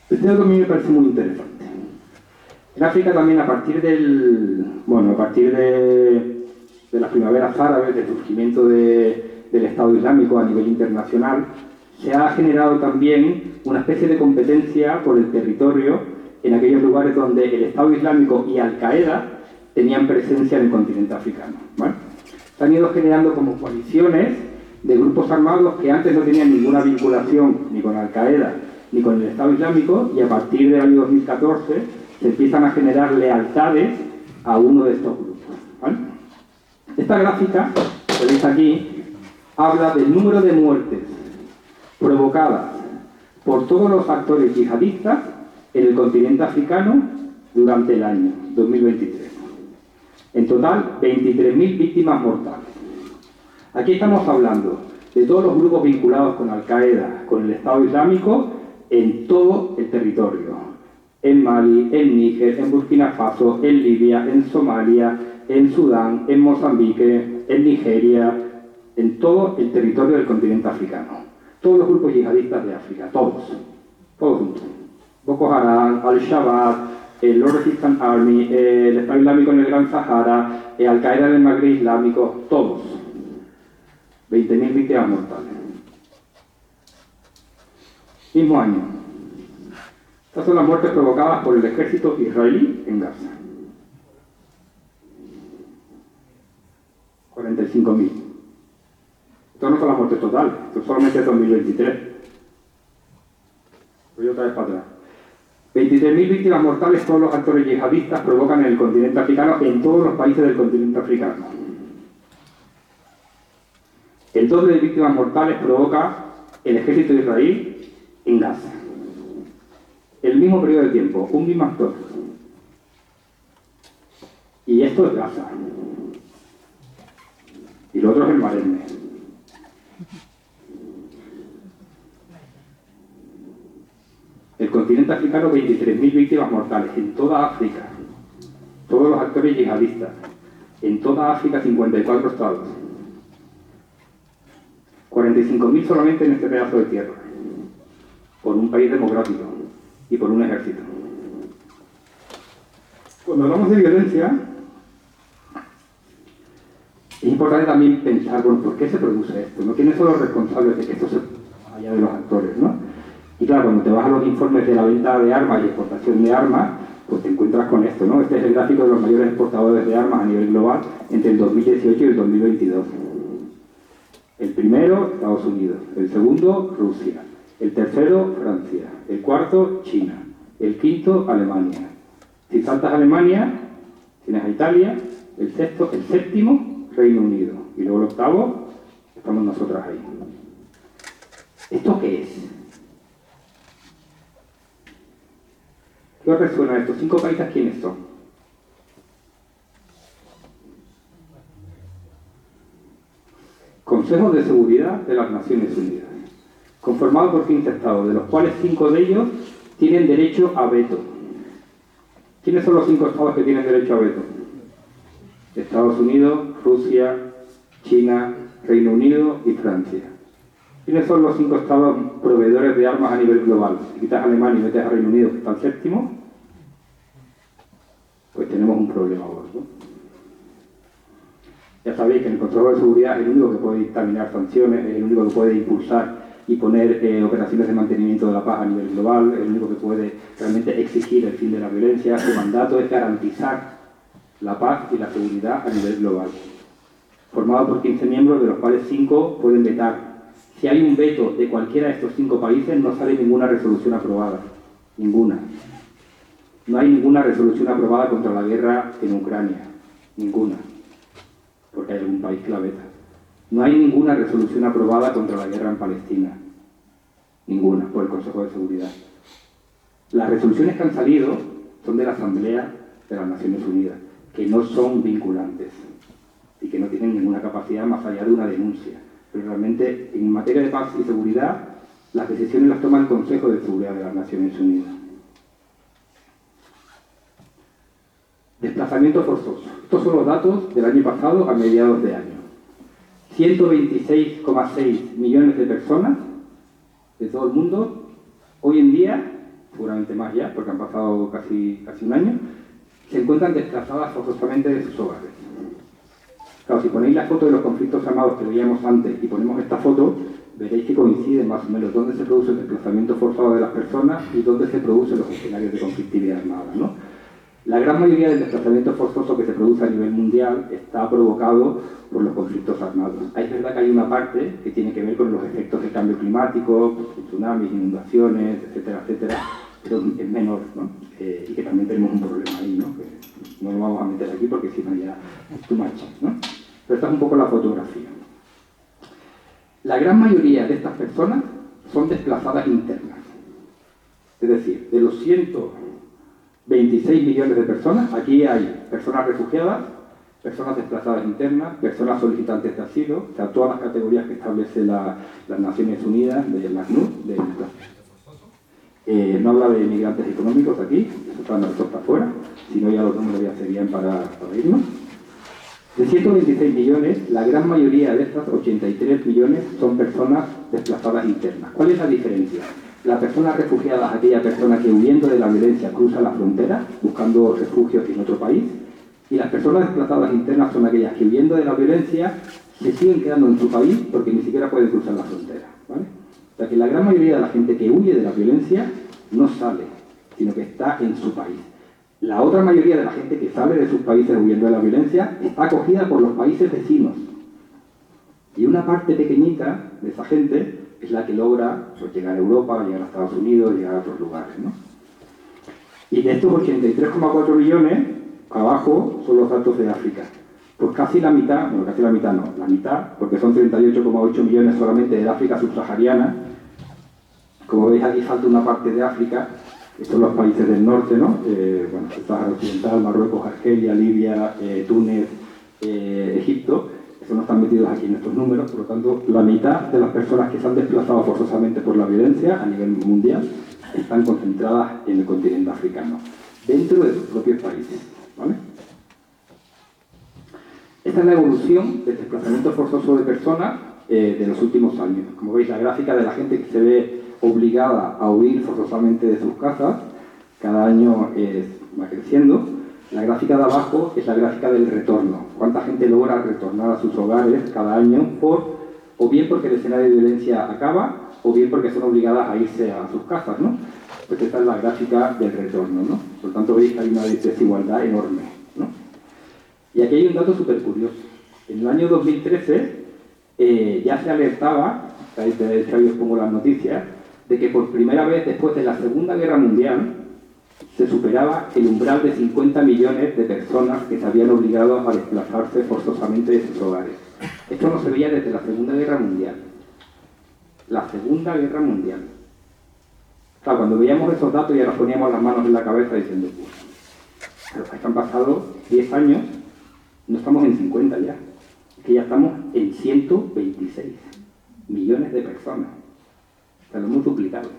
Este dato a mí me parece muy interesante. En África también a partir de las primaveras árabes, del surgimiento del Estado Islámico a nivel internacional, se ha generado también una especie de competencia por el territorio en aquellos lugares donde el Estado Islámico y Al-Qaeda tenían presencia en el continente africano, ¿vale? Se han ido generando como coaliciones de grupos armados que antes no tenían ninguna vinculación ni con Al-Qaeda ni con el Estado Islámico, y a partir del año 2014 se empiezan a generar lealtades a uno de estos grupos, ¿vale? Esta gráfica que veis aquí habla del número de muertes provocadas por todos los actores yihadistas en el continente africano durante el año 2023. En total, 23.000 víctimas mortales. Aquí estamos hablando de todos los grupos vinculados con Al-Qaeda, con el Estado Islámico, en todo el territorio. En Mali, en Níger, en Burkina Faso, en Libia, en Somalia, en Sudán, en Mozambique, en Nigeria, en todo el territorio del continente africano. Todos los grupos yihadistas de África, todos juntos. Boko Haram, Al-Shabaab, el Lord Resistance Army, el Estado Islámico en el Gran Sahara, Al-Qaeda en el Magreb Islámico, todos. 20.000 víctimas mortales. Mismo año. Estas son las muertes provocadas por el ejército israelí en Gaza. 45.000. Estas no son las muertes totales, esto solamente es 2023. Voy otra vez para atrás. 23.000 víctimas mortales todos los actores yihadistas provocan en el continente africano, en todos los países del continente africano. El doble de víctimas mortales provoca el ejército de Israel en Gaza. El mismo periodo de tiempo, un mismo actor. Y esto es Gaza. Y lo otro es el Marenne. El continente africano, 23.000 víctimas mortales en toda África. Todos los actores yihadistas. En toda África, 54 estados. 45.000 solamente en este pedazo de tierra. Por un país democrático y por un ejército. Cuando hablamos de violencia, es importante también pensar, bueno, ¿por qué se produce esto? ¿No? ¿Quiénes son los responsables de que esto se vaya de los actores, ¿no? Y claro, cuando te vas a los informes de la venta de armas y exportación de armas, pues te encuentras con esto, ¿no? Este es el gráfico de los mayores exportadores de armas a nivel global entre el 2018 y el 2022. El primero, Estados Unidos. El segundo, Rusia. El tercero, Francia. El cuarto, China. El quinto, Alemania. Si saltas a Alemania, tienes a Italia. El séptimo, Reino Unido. Y luego el octavo, estamos nosotras ahí. ¿Esto qué es? ¿Qué os resuena estos 5 países? ¿Quiénes son? Consejo de Seguridad de las Naciones Unidas, conformado por 15 estados, de los cuales 5 de ellos tienen derecho a veto. ¿Quiénes son los 5 estados que tienen derecho a veto? Estados Unidos, Rusia, China, Reino Unido y Francia. ¿Quiénes son los 5 estados proveedores de armas a nivel global? Si quitas a Alemania y metes a Reino Unido, que está el séptimo, pues tenemos un problema gordo. Ya sabéis que el Consejo de Seguridad es el único que puede dictaminar sanciones, es el único que puede impulsar y poner operaciones de mantenimiento de la paz a nivel global, es el único que puede realmente exigir el fin de la violencia. Su mandato es garantizar la paz y la seguridad a nivel global. Formado por 15 miembros, de los cuales 5 pueden vetar. Si hay un veto de cualquiera de estos 5 países, no sale ninguna resolución aprobada. Ninguna. No hay ninguna resolución aprobada contra la guerra en Ucrania. Ninguna. Porque hay algún país que la veta. No hay ninguna resolución aprobada contra la guerra en Palestina. Ninguna, por el Consejo de Seguridad. Las resoluciones que han salido son de la Asamblea de las Naciones Unidas, que no son vinculantes y que no tienen ninguna capacidad más allá de una denuncia. Pero realmente, en materia de paz y seguridad, las decisiones las toma el Consejo de Seguridad de las Naciones Unidas. Desplazamiento forzoso. Estos son los datos del año pasado a mediados de año. 126,6 millones de personas de todo el mundo, hoy en día, seguramente más ya, porque han pasado casi un año, se encuentran desplazadas forzosamente de sus hogares. Claro, si ponéis la foto de los conflictos armados que veíamos antes y ponemos esta foto, veréis que coincide más o menos dónde se produce el desplazamiento forzado de las personas y dónde se producen los escenarios de conflictividad armada, ¿no? La gran mayoría del desplazamiento forzoso que se produce a nivel mundial está provocado por los conflictos armados. Es verdad que hay una parte que tiene que ver con los efectos del cambio climático, tsunamis, inundaciones, etcétera, etcétera, pero es menor, ¿no? Y que también tenemos un problema ahí, ¿no? Que no lo vamos a meter aquí porque si no ya es too much, ¿no? Pero esta es un poco la fotografía. La gran mayoría de estas personas son desplazadas internas. Es decir, de los 126 millones de personas, aquí hay personas refugiadas, personas desplazadas internas, personas solicitantes de asilo, o sea, todas las categorías que establece las Naciones Unidas, de la ACNUR, no habla de migrantes económicos aquí, eso está fuera, si no ya los números ya serían para irnos. De 126 millones, la gran mayoría de estas, 83 millones, son personas desplazadas internas. ¿Cuál es la diferencia? La persona refugiada es aquella persona que huyendo de la violencia cruza la frontera buscando refugio en otro país, y las personas desplazadas internas son aquellas que huyendo de la violencia se siguen quedando en su país porque ni siquiera pueden cruzar la frontera, ¿vale? O sea que la gran mayoría de la gente que huye de la violencia no sale, sino que está en su país. La otra mayoría de la gente que sale de sus países huyendo de la violencia está acogida por los países vecinos. Y una parte pequeñita de esa gente es la que logra pues, llegar a Europa, llegar a Estados Unidos, llegar a otros lugares, ¿no? Y de estos 83,4 millones, abajo son los datos de África. Pues casi la mitad, bueno, casi la mitad no, la mitad, porque son 38,8 millones solamente de África subsahariana. Como veis aquí falta una parte de África, que son los países del norte, ¿no? Bueno, el Sáhara Occidental, Marruecos, Argelia, Libia, Túnez, Egipto. Eso no están metidos aquí en estos números, por lo tanto, la mitad de las personas que se han desplazado forzosamente por la violencia a nivel mundial están concentradas en el continente africano, dentro de sus propios países, ¿vale? Esta es la evolución del desplazamiento forzoso de personas de los últimos años. Como veis, la gráfica de la gente que se ve obligada a huir forzosamente de sus casas, cada año va creciendo. La gráfica de abajo es la gráfica del retorno. Cuánta gente logra retornar a sus hogares cada año, o bien porque el escenario de violencia acaba, o bien porque son obligadas a irse a sus casas, ¿no? Pues esta es la gráfica del retorno, ¿no? Por lo tanto, veis que hay una desigualdad enorme, ¿no? Y aquí hay un dato súper curioso. En el año 2013 ya se alertaba, de hecho ahí os pongo las noticias, de que por primera vez después de la Segunda Guerra Mundial se superaba el umbral de 50 millones de personas que se habían obligado a desplazarse forzosamente de sus hogares. Esto no se veía desde la Segunda Guerra Mundial. La Segunda Guerra Mundial. Claro, cuando veíamos esos datos ya nos poníamos las manos en la cabeza diciendo, pero es que han pasado 10 años, no estamos en 50 ya, es que ya estamos en 126 millones de personas. O sea, lo hemos duplicado.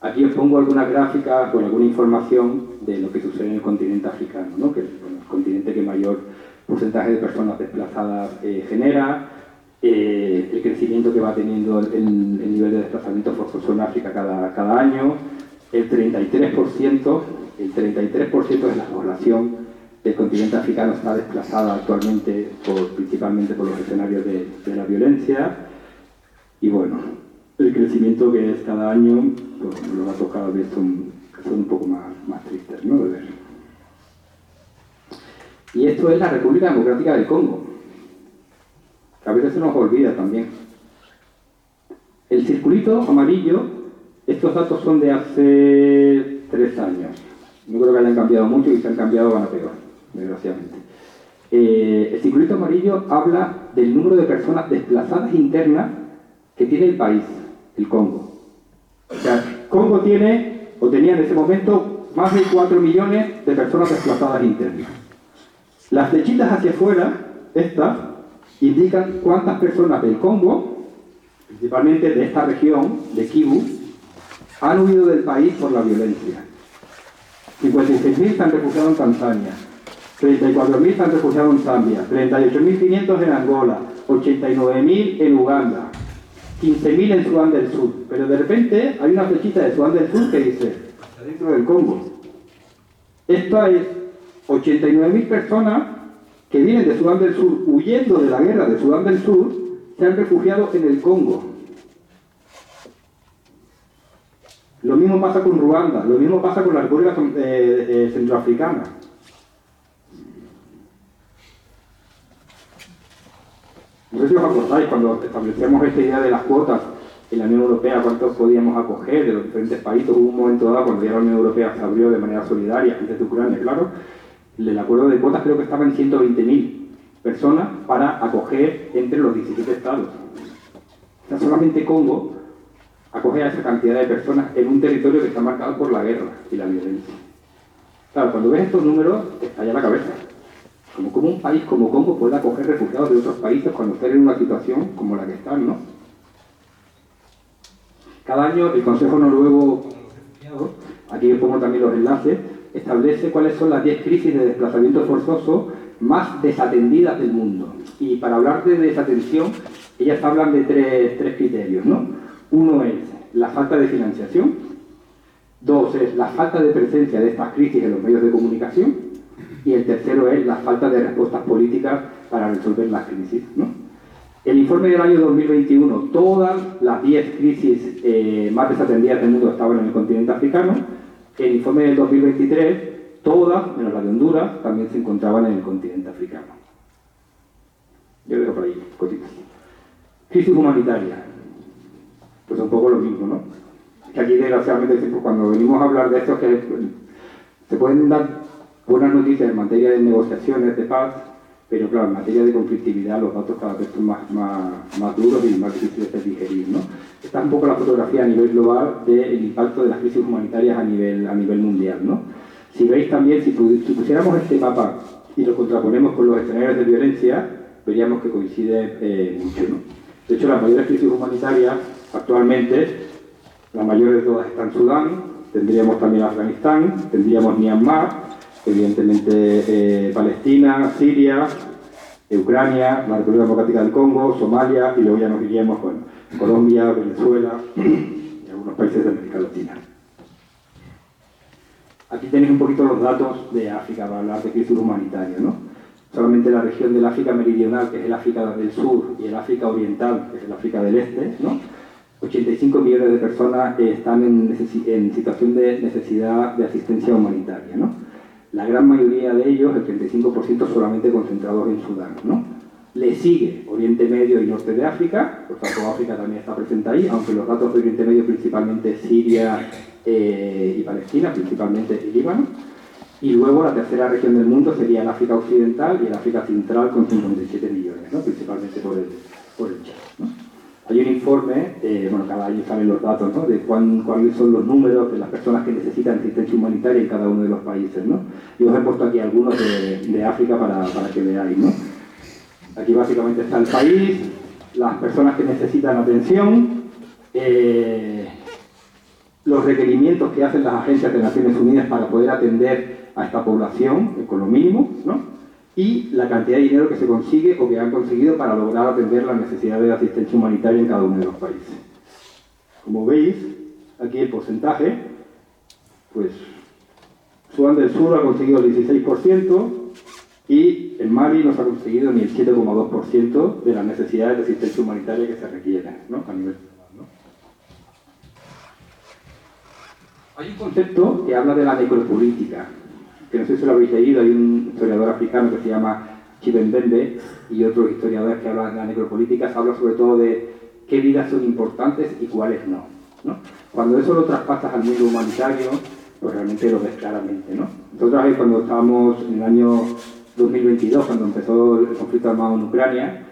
Aquí os pongo algunas gráficas con alguna información de lo que sucede en el continente africano, ¿no? Que es el continente que mayor porcentaje de personas desplazadas genera, el crecimiento que va teniendo el nivel de desplazamiento forzoso en África cada año. el 33% de la población del continente africano está desplazada actualmente principalmente por los escenarios de la violencia. Y bueno, el crecimiento que es cada año, pues, los datos cada vez son un poco más tristes, ¿no?, de ver. Y esto es la República Democrática del Congo, que a veces se nos olvida también. El circulito amarillo, estos datos son de hace 3 años. No creo que hayan cambiado mucho, y si han cambiado van a peor, desgraciadamente. El circulito amarillo habla del número de personas desplazadas internas que tiene el país, el Congo. O sea, Congo tiene, o tenía en ese momento, más de 4 millones de personas desplazadas internas. Las flechitas hacia afuera, estas, indican cuántas personas del Congo, principalmente de esta región, de Kivu, han huido del país por la violencia. 56.000 se han refugiado en Tanzania, 34.000 se han refugiado en Zambia, 38.500 en Angola, 89.000 en Uganda, 15.000 en Sudán del Sur. Pero de repente hay una flechita de Sudán del Sur que dice, está dentro del Congo. Esto es 89.000 personas que vienen de Sudán del Sur huyendo de la guerra de Sudán del Sur, se han refugiado en el Congo. Lo mismo pasa con Ruanda, lo mismo pasa con la República Centroafricana. No sé si os acordáis, cuando establecíamos esta idea de las cuotas en la Unión Europea, cuántos podíamos acoger de los diferentes países. Hubo un momento dado cuando ya la Unión Europea se abrió de manera solidaria, antes de Ucrania, claro, el acuerdo de cuotas creo que estaba en 120.000 personas para acoger entre los 17 estados. O sea, solamente Congo acoge a esa cantidad de personas en un territorio que está marcado por la guerra y la violencia. Claro, cuando ves estos números, te estalla la cabeza. Como un país como Congo puede acoger refugiados de otros países cuando estén en una situación como la que están, ¿no? Cada año el Consejo Noruego, aquí os pongo también los enlaces, establece cuáles son las 10 crisis de desplazamiento forzoso más desatendidas del mundo. Y para hablar de desatención, ellas hablan de tres criterios, ¿no? Uno es la falta de financiación, 2 es la falta de presencia de estas crisis en los medios de comunicación, y el tercero es la falta de respuestas políticas para resolver las crisis, ¿no? El informe del año 2021, todas las 10 crisis más desatendidas del mundo estaban en el continente africano. El informe del 2023, todas, menos la de Honduras, también se encontraban en el continente africano. Yo lo dejo por ahí, cositas. Crisis humanitaria. Pues un poco lo mismo, ¿no? Que aquí, desgraciadamente, cuando venimos a hablar de esto, que se pueden dar buenas noticias en materia de negociaciones de paz, pero claro, en materia de conflictividad los datos cada vez son más duros y más difíciles de digerir, ¿no? Esta es un poco la fotografía a nivel global del impacto de las crisis humanitarias a nivel mundial, ¿no? Si veis también, si pusiéramos este mapa y lo contraponemos con los escenarios de violencia, veríamos que coincide mucho, ¿no? De hecho, las mayores crisis humanitarias actualmente, la mayor de todas está en Sudán, tendríamos también Afganistán, tendríamos Myanmar, evidentemente Palestina, Siria, Ucrania, la República Democrática del Congo, Somalia, y luego ya nos iríamos, bueno, Colombia, Venezuela y algunos países de América Latina. Aquí tenéis un poquito los datos de África para hablar de crisis humanitaria, ¿no? Solamente la región del África meridional, que es el África del sur, y el África oriental, que es el África del este, ¿no? 85 millones de personas están en situación de necesidad de asistencia humanitaria, ¿no? La gran mayoría de ellos, el 35%, solamente concentrados en Sudán, ¿no? Le sigue Oriente Medio y Norte de África, por tanto África también está presente ahí, aunque los datos de Oriente Medio principalmente Siria y Palestina, principalmente y Líbano. Y luego la tercera región del mundo sería el África Occidental y el África Central con 57 millones, ¿no? Principalmente por el Chad, ¿no? Hay un informe, bueno, cada año salen los datos, ¿no? De cuáles son los números de las personas que necesitan asistencia humanitaria en cada uno de los países, ¿no? Y os he puesto aquí algunos de África para que veáis, ¿no? Aquí básicamente está el país, las personas que necesitan atención, los requerimientos que hacen las agencias de Naciones Unidas para poder atender a esta población, con lo mínimo, ¿no? Y la cantidad de dinero que se consigue o que han conseguido para lograr atender las necesidades de asistencia humanitaria en cada uno de los países. Como veis, aquí el porcentaje, Pues Sudán del Sur ha conseguido el 16% y en Mali no se ha conseguido ni el 7,2% de las necesidades de asistencia humanitaria que se requieren, ¿no? A nivel global, ¿no? Hay un concepto que habla de la necropolítica, que no sé si lo habéis leído. Hay un historiador africano que se llama Chibembembe y otros historiadores que hablan de la necropolítica. Se habla sobre todo de qué vidas son importantes y cuáles no, ¿no? Cuando eso lo traspasas al mundo humanitario, pues realmente lo ves claramente, ¿no? Nosotros ahí, cuando estábamos en el año 2022, cuando empezó el conflicto armado en Ucrania,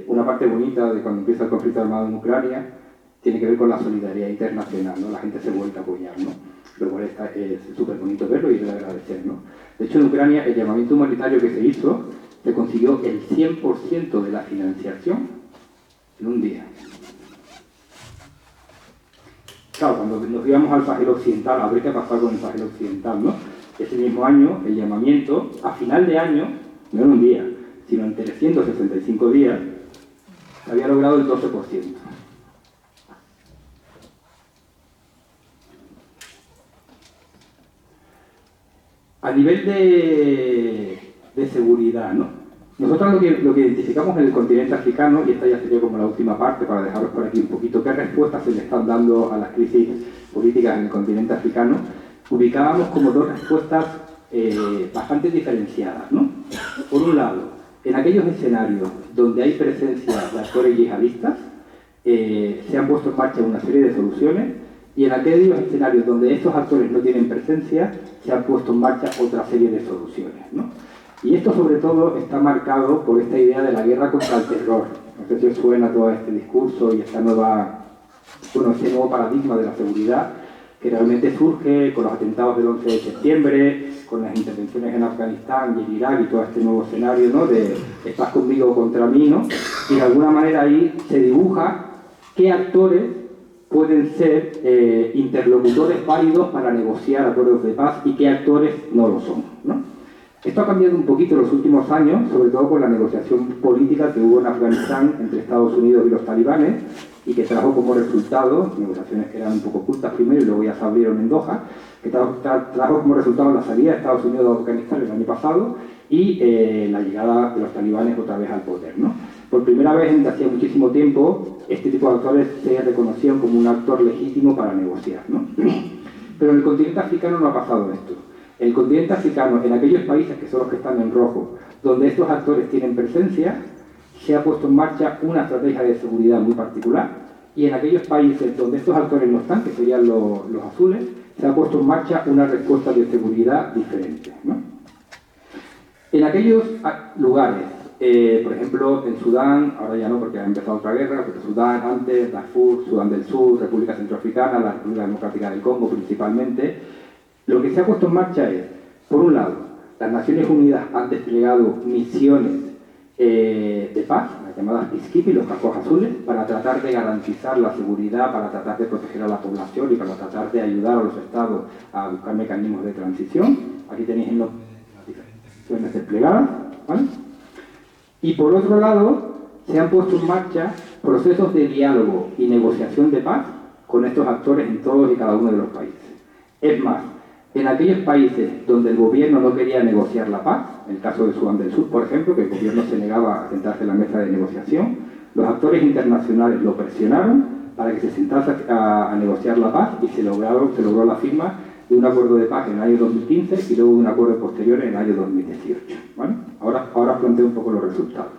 una parte bonita de cuando empieza el conflicto armado en Ucrania tiene que ver con la solidaridad internacional, ¿no? La gente se vuelve a apoyar, ¿no? Lo cual es súper bonito verlo y de agradecer, ¿no? De hecho, en Ucrania el llamamiento humanitario que se hizo, se consiguió el 100% de la financiación en un día. Claro, cuando nos íbamos al Sahel Occidental, a ver qué pasaba con el Sahel Occidental, ¿no? Ese mismo año, el llamamiento, a final de año, no en un día, sino en 365 días, había logrado el 12%. A nivel de seguridad, ¿no? Nosotros lo que identificamos en el continente africano, y esta ya sería como la última parte para dejaros por aquí un poquito qué respuestas se le están dando a las crisis políticas en el continente africano, ubicábamos como dos respuestas bastante diferenciadas, ¿no? Por un lado, en aquellos escenarios donde hay presencia de actores yihadistas, se han puesto en marcha una serie de soluciones, y en aquellos escenarios donde estos actores no tienen presencia, se han puesto en marcha otra serie de soluciones, ¿no? Y esto sobre todo está marcado por esta idea de la guerra contra el terror. No sé si os suena todo este discurso y este nuevo paradigma de la seguridad que realmente surge con los atentados del 11 de septiembre, con las intervenciones en Afganistán y en Irak y todo este nuevo escenario, ¿no? De estás conmigo contra mí, ¿no? Y de alguna manera ahí se dibuja qué actores pueden ser interlocutores válidos para negociar acuerdos de paz y qué actores no lo son, ¿no? Esto ha cambiado un poquito en los últimos años, sobre todo con la negociación política que hubo en Afganistán entre Estados Unidos y los talibanes, y que trajo como resultado, negociaciones que eran un poco ocultas primero y luego ya se abrieron en Doha, que trajo como resultado la salida de Estados Unidos de Afganistán el año pasado y la llegada de los talibanes otra vez al poder, ¿no? Por primera vez desde hacía muchísimo tiempo, este tipo de actores se reconocían como un actor legítimo para negociar, ¿no? Pero en el continente africano no ha pasado esto. El continente africano, en aquellos países que son los que están en rojo, donde estos actores tienen presencia, se ha puesto en marcha una estrategia de seguridad muy particular, y en aquellos países donde estos actores no están, que serían los azules, se ha puesto en marcha una respuesta de seguridad diferente, ¿no? En aquellos lugares, por ejemplo, en Sudán, ahora ya no porque ha empezado otra guerra, pero Sudán antes, Darfur, Sudán del Sur, República Centroafricana, la República Democrática del Congo principalmente, lo que se ha puesto en marcha es, por un lado, las Naciones Unidas han desplegado misiones de paz, las llamadas peacekeeping, los cascos azules, para tratar de garantizar la seguridad, para tratar de proteger a la población y para tratar de ayudar a los estados a buscar mecanismos de transición. Aquí tenéis las diferentes misiones desplegadas, ¿vale? Y por otro lado, se han puesto en marcha procesos de diálogo y negociación de paz con estos actores en todos y cada uno de los países. Es más, en aquellos países donde el gobierno no quería negociar la paz, en el caso de Sudán del Sur, por ejemplo, que el gobierno se negaba a sentarse en la mesa de negociación, los actores internacionales lo presionaron para que se sentase a negociar la paz y se logró la firma de un acuerdo de paz en el año 2015 y luego de un acuerdo posterior en el año 2018. ¿Vale? Ahora planteo un poco los resultados.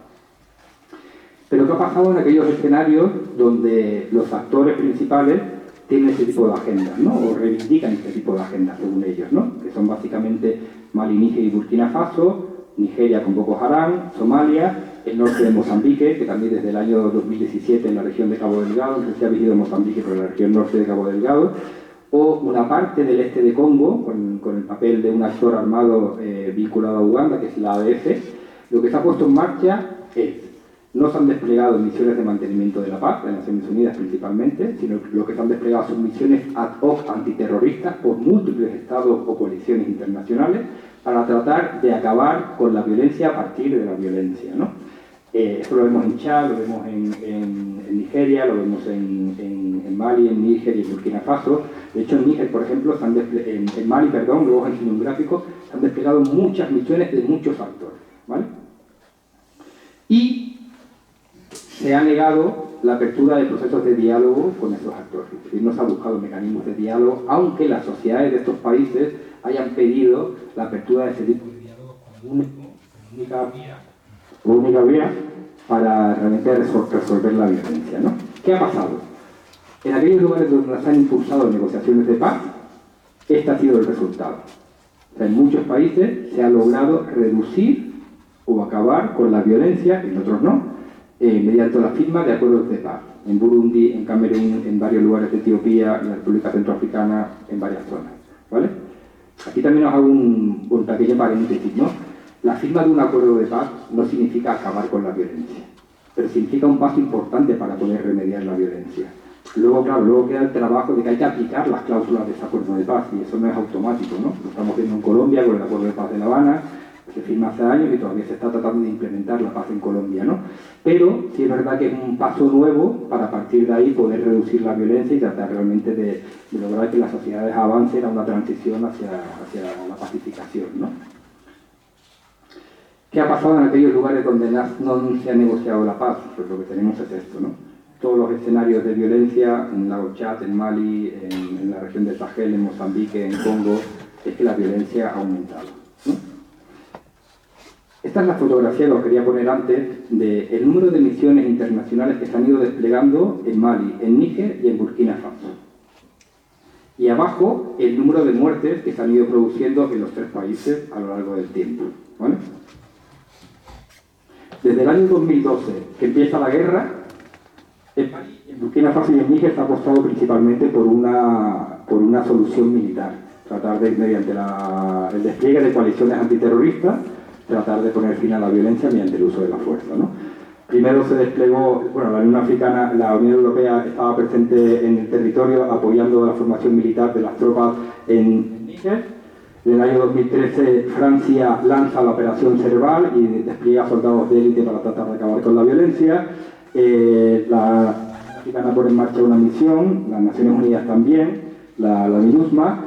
Pero ¿qué ha pasado en aquellos escenarios donde los actores principales tienen este tipo de agendas, ¿no? O reivindican este tipo de agendas, según ellos, ¿no? Que son básicamente Mali, Níger y Burkina Faso, Nigeria con Boko Haram, Somalia, el norte de Mozambique, que también desde el año 2017 en la región de Cabo Delgado, no sé si habéis ido a Mozambique, pero en la región norte de Cabo Delgado, o una parte del este de Congo, con el papel de un actor armado vinculado a Uganda, que es la ADF. Lo que se ha puesto en marcha es: no se han desplegado misiones de mantenimiento de la paz, de Naciones Unidas principalmente, sino que lo que se han desplegado son misiones ad hoc antiterroristas por múltiples estados o coaliciones internacionales para tratar de acabar con la violencia a partir de la violencia, ¿no? Esto lo vemos en Chad, lo vemos en Nigeria, lo vemos en Mali, en Níger y en Burkina Faso. De hecho, en Níger, por ejemplo, en Mali, perdón, luego os enseño un gráfico, se han desplegado muchas misiones de muchos actores, ¿vale? Y se ha negado la apertura de procesos de diálogo con estos actores. Es decir, no se ha buscado mecanismos de diálogo, aunque las sociedades de estos países hayan pedido la apertura de ese tipo de diálogo como única vía para realmente resolver la violencia, ¿no? ¿Qué ha pasado? En aquellos lugares donde se han impulsado negociaciones de paz, este ha sido el resultado. O sea, en muchos países se ha logrado reducir o acabar con la violencia, en otros no, mediante la firma de acuerdos de paz. En Burundi, en Camerún, en varios lugares de Etiopía, en la República Centroafricana, en varias zonas, ¿vale? Aquí también os hago un pequeño paréntesis, ¿no? La firma de un acuerdo de paz no significa acabar con la violencia, pero significa un paso importante para poder remediar la violencia. Luego, claro, luego queda el trabajo de que hay que aplicar las cláusulas de ese acuerdo de paz, y eso no es automático, ¿no? Lo estamos viendo en Colombia con el acuerdo de paz de La Habana, se firma hace años y todavía se está tratando de implementar la paz en Colombia, ¿no? Pero sí es verdad que es un paso nuevo para a partir de ahí poder reducir la violencia y tratar realmente de lograr que las sociedades avancen a una transición hacia la pacificación, ¿no? ¿Qué ha pasado en aquellos lugares donde no se ha negociado la paz? Pues lo que tenemos es esto, ¿no? Todos los escenarios de violencia en la Chad, en Mali, en la región del Sahel, en Mozambique, en Congo, es que la violencia ha aumentado, ¿no? Esta es la fotografía que os quería poner antes del número de misiones internacionales que se han ido desplegando en Mali, en Níger y en Burkina Faso. Y abajo el número de muertes que se han ido produciendo en los tres países a lo largo del tiempo, ¿vale? Desde el año 2012, que empieza la guerra, en Burkina Faso y en Níger se ha apostado principalmente por una solución militar. Tratar de, mediante el despliegue de coaliciones antiterroristas, tratar de poner fin a la violencia mediante el uso de la fuerza, ¿no? Primero se desplegó, bueno, la Unión Africana, la Unión Europea estaba presente en el territorio apoyando la formación militar de las tropas en Níger. En el año 2013 Francia lanza la Operación Serval y despliega soldados de élite para tratar de acabar con la violencia. La Unión Africana pone en marcha una misión, las Naciones Unidas también, la MINUSMA.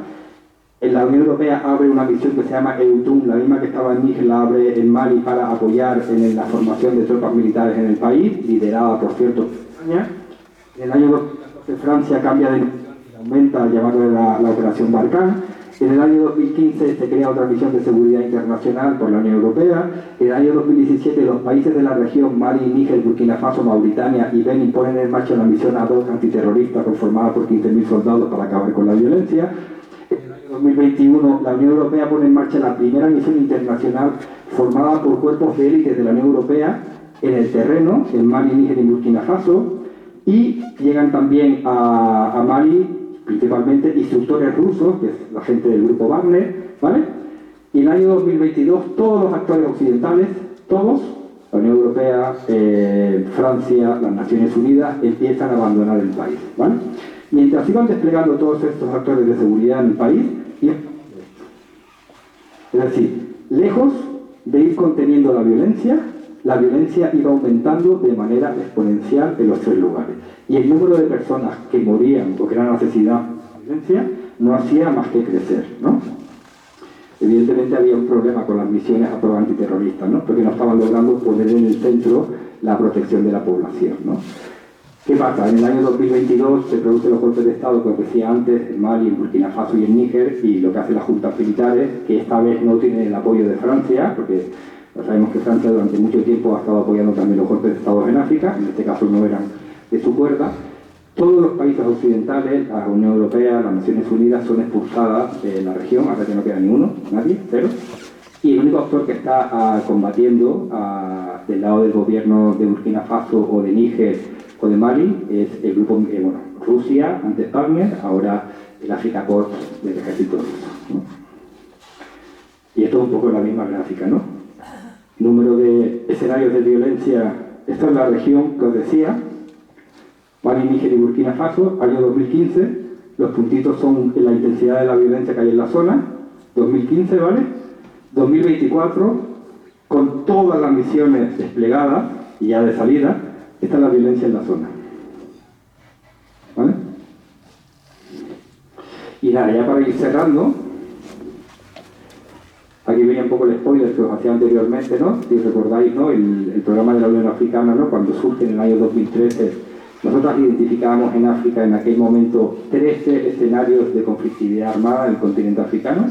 La Unión Europea abre una misión que se llama EUTUM, la misma que estaba en Níger, la abre en Mali para apoyar en la formación de tropas militares en el país, liderada por cierto por España. En el año 2014 Francia cambia de misión y aumenta llamándole la Operación Barkhane. En el año 2015 se crea otra misión de seguridad internacional por la Unión Europea. En el año 2017 los países de la región, Mali, Níger, Burkina Faso, Mauritania y Benin, ponen en marcha una misión ad hoc antiterrorista conformada por 15.000 soldados para acabar con la violencia. En el año 2021 la Unión Europea pone en marcha la primera misión internacional formada por cuerpos de élite de la Unión Europea en el terreno, en Mali, Níger y Burkina Faso, y llegan también a Mali principalmente instructores rusos, que es la gente del grupo Wagner, ¿vale? Y en el año 2022 todos los actores occidentales, todos, la Unión Europea, Francia, las Naciones Unidas, empiezan a abandonar el país, ¿vale? Mientras sigan desplegando todos estos actores de seguridad en el país, es decir, lejos de ir conteniendo la violencia iba aumentando de manera exponencial en los tres lugares. Y el número de personas que morían o que eran asesinadas por la violencia no hacía más que crecer, ¿no? Evidentemente había un problema con las misiones a prueba antiterroristas, ¿no? Porque no estaban logrando poner en el centro la protección de la población, ¿no? ¿Qué pasa? En el año 2022 se producen los golpes de Estado, como decía antes, en Mali, en Burkina Faso y en Níger, y lo que hacen las juntas militares, que esta vez no tienen el apoyo de Francia, porque sabemos que Francia durante mucho tiempo ha estado apoyando también los golpes de Estado en África, en este caso no eran de su cuerda. Todos los países occidentales, la Unión Europea, las Naciones Unidas, son expulsadas de la región, hasta que no queda ni uno, nadie, cero. Y el único actor que está combatiendo del lado del gobierno de Burkina Faso o de Níger o de Mali es el grupo, Rusia, antes Wagner, ahora el Afrika Korps del ejército ruso, ¿no? Y esto es un poco la misma gráfica, ¿no? Número de escenarios de violencia. Esta es la región que os decía, Mali, Níger y Burkina Faso, año 2015, los puntitos son la intensidad de la violencia que hay en la zona, 2015, ¿vale? 2024, con todas las misiones desplegadas, y ya de salida, esta es la violencia en la zona. ¿Vale? Y nada, ya para ir cerrando, aquí venía un poco el spoiler que os hacía anteriormente, ¿no? Si recordáis, ¿no? El programa de la Unión Africana, ¿no? Cuando surge en el año 2013, nosotros identificábamos en África en aquel momento 13 escenarios de conflictividad armada en el continente africano,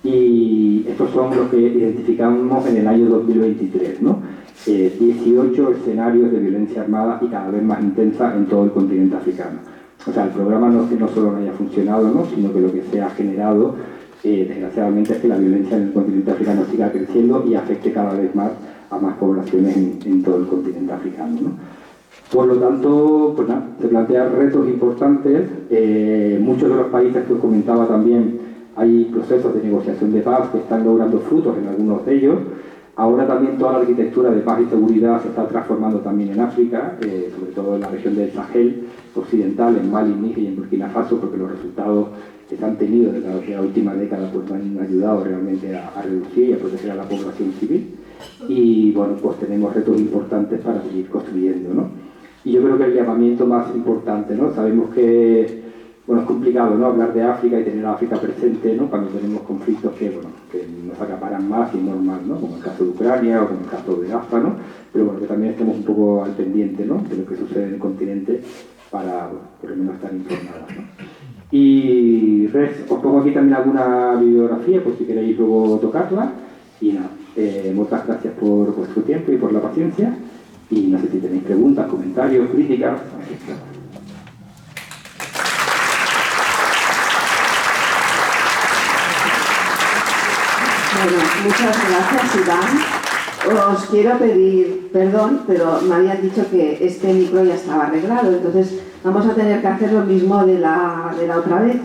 y estos son los que identificamos en el año 2023, ¿no? 18 escenarios de violencia armada y cada vez más intensa en todo el continente africano. O sea, el programa no es que no solo no haya funcionado, ¿no? Sino que lo que se ha generado, desgraciadamente, es que la violencia en el continente africano siga creciendo y afecte cada vez más a más poblaciones en todo el continente africano, ¿no? Por lo tanto, pues nada, se plantean retos importantes. Muchos de los países que os comentaba también, hay procesos de negociación de paz que están logrando frutos en algunos de ellos. Ahora también toda la arquitectura de paz y seguridad se está transformando también en África, sobre todo en la región del Sahel occidental, en Mali, Níger y en Burkina Faso, porque los resultados que se han tenido desde la última década pues han ayudado realmente a reducir y a proteger a la población civil. Y bueno, pues tenemos retos importantes para seguir construyendo, ¿no? Y yo creo que el llamamiento más importante, ¿no? Sabemos que, bueno, es complicado, ¿no? Hablar de África y tener a África presente, ¿no? Cuando tenemos conflictos que, bueno, que nos acaparan más y normal, ¿no? Como el caso de Ucrania o como el caso de Gaza, ¿no? Pero bueno, que también estemos un poco al pendiente, ¿no? De lo que sucede en el continente para, bueno, por lo menos estar informados, ¿no? Y os pongo aquí también alguna bibliografía por si queréis luego tocarla. Y nada, muchas gracias por vuestro tiempo y por la paciencia. Y no sé si tenéis preguntas, comentarios, críticas. Bueno, muchas gracias, Iván. Os quiero pedir perdón, pero me habían dicho que este micro ya estaba arreglado, entonces vamos a tener que hacer lo mismo de la otra vez.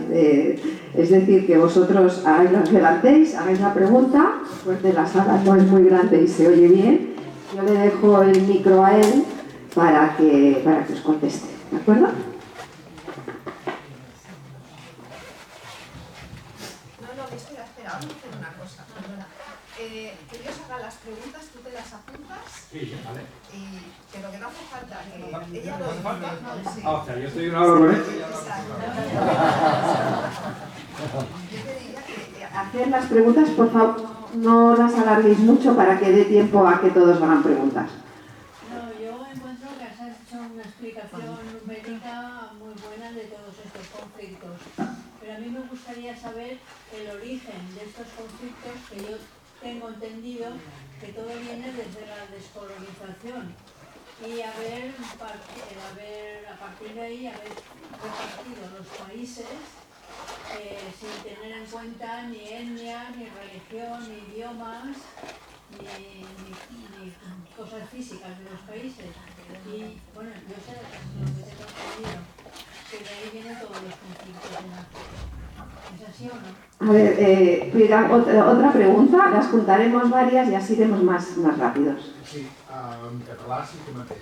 Es decir, que vosotros os levantéis, hagáis la pregunta, pues de la sala no es muy grande y se oye bien. Yo le dejo el micro a él para que os conteste, ¿de acuerdo? Espera, vamos a hacer una cosa, perdona. Que Dios haga las preguntas, tú te las apuntas. Sí, vale. Pero que no hace falta que ella lo diga. Sí. O sea, yo estoy una hora con él. Yo te diría que Hacer las preguntas, por favor, no las alarguéis mucho para que dé tiempo a que todos hagan preguntas. No, yo encuentro que has hecho una explicación numérica muy buena de todos estos conflictos. Pero a mí me gustaría saber el origen de estos conflictos, que yo tengo entendido que todo viene desde la descolonización. Y a partir de ahí, haber repartido los países sin tener en cuenta ni etnia, ni religión, ni idiomas, ni cosas físicas de los países. Y bueno, yo sé lo que tengo entendido, que de ahí vienen todos los conflictos en África. ¿Es así o no? A ver, otra pregunta, las juntaremos varias y así iremos más rápidos. Sí, en català sí que mateix.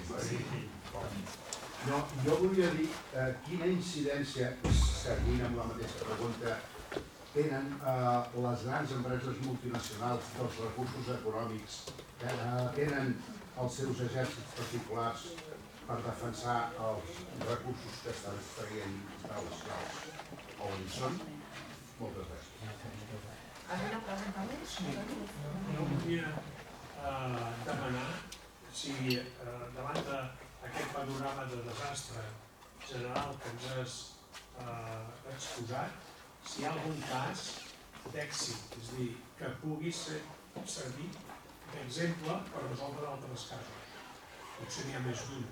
No, jo volia dir quina incidència, seguint amb la mateixa pregunta, tenen les grans empreses multinacionals dels recursos econòmics, tenen els seus exèrcits particulars per defensar els recursos que estan extraient dels caus o on són? Moltes gràcies. ¿Alguna pregunta més? Jo volia demanar si davant d'aquest panorama de desastre general que ens has exposat, si hi ha algun cas d'èxit, és a dir, que pugui servir d'exemple per resoldre altres casos. Potser n'hi ha més d'un.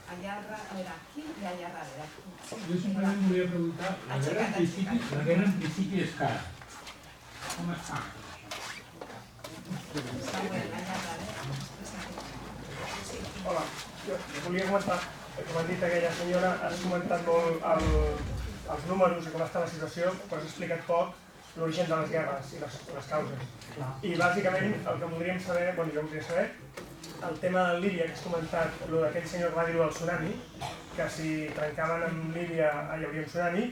Allá aquí y allá darrere. Jo simplement volia preguntar, la guerra en principi és cara. Com es fa? Hola, jo volia comentar, com ha dit aquella senyora, has comentat molt els números i com està la situació, però has explicat poc l'origen de les guerres i les causes. I bàsicament el que voldríem saber, jo voldria saber, el tema de Líbia que has comentat, d'aquell senyor que va dir-ho del tsunami, que si trencaven amb Líbia hi hauria un tsunami,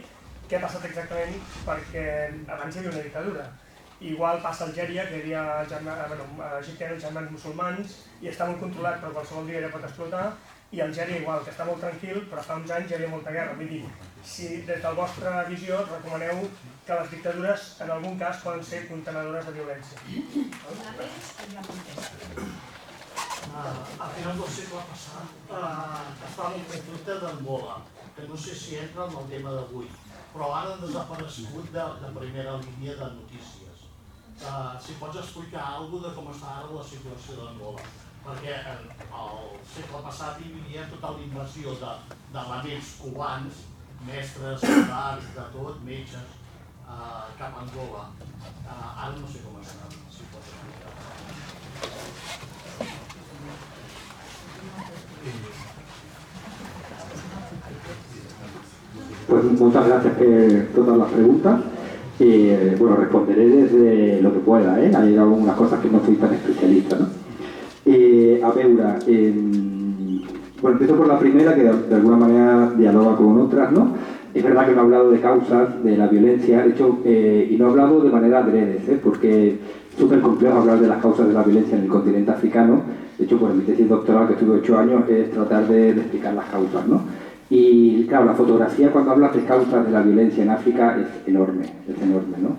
què ha passat exactament perquè abans hi havia una dictadura. igual passa a Algèria, que hi havia Egipte eren germans musulmans i està molt controlat, però qualsevol dia ja pot explotar, i Algèria igual, que està molt tranquil, però fa uns anys hi havia molta guerra. Vull dir, si des de la vostra visió recomaneu que les dictadures en algun cas poden ser contenedores de violència. A final del segle passat estava un conflicte d'Angola, que no sé si entra en el tema d'avui, però ara ha desaparegut de primera línia de notícies. Si pots explicar alguna cosa de com està ara la situació d'Angola, perquè al segle passat hi havia tota la invasió d'elements cubans, mestres, soldats, de tot, metges, cap a Angola. Ara no sé com està, si pots explicar. Pues muchas gracias por todas las preguntas. Bueno, responderé desde lo que pueda, ¿eh? Hay algunas cosas que no soy tan especialista, ¿no? A veure, bueno, empiezo por la primera, que de alguna manera dialoga con otras, ¿no? Es verdad que no he hablado de causas de la violencia, de hecho, y no he hablado de manera adrede, porque es súper complejo hablar de las causas de la violencia en el continente africano. De hecho, por mi tesis doctoral, que estuve 8 años, es tratar de explicar las causas, ¿no? Y claro, la fotografía cuando hablas de causas de la violencia en África es enorme, ¿no?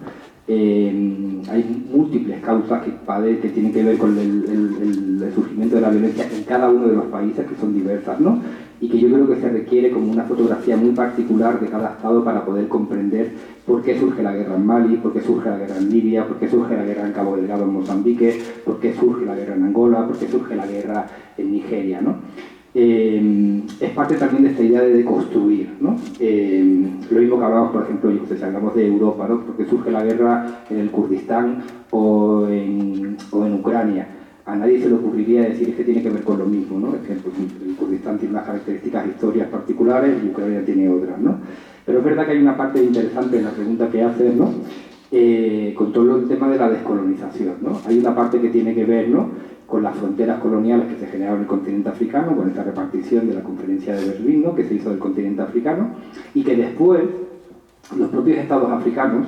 Hay múltiples causas que tienen que ver con el surgimiento de la violencia en cada uno de los países, que son diversas, ¿no? Y que yo creo que se requiere como una fotografía muy particular de cada estado para poder comprender por qué surge la guerra en Mali, por qué surge la guerra en Libia, por qué surge la guerra en Cabo Delgado en Mozambique, por qué surge la guerra en Angola, por qué surge la guerra en Nigeria, ¿no? Es parte también de esta idea de deconstruir, ¿no? Lo mismo que hablamos, por ejemplo, si hablamos de Europa, ¿no? Porque surge la guerra en el Kurdistán o en Ucrania. A nadie se le ocurriría decir que tiene que ver con lo mismo, ¿no? Es que pues, el Kurdistán tiene unas características, historias particulares y Ucrania tiene otras, ¿no? Pero es verdad que hay una parte interesante en la pregunta que haces, ¿no? Con todo el tema de la descolonización, ¿no? Hay una parte que tiene que ver, ¿no?, con las fronteras coloniales que se generaron en el continente africano, con esta repartición de la conferencia de Berlín, ¿no?, que se hizo del continente africano, y que después los propios estados africanos,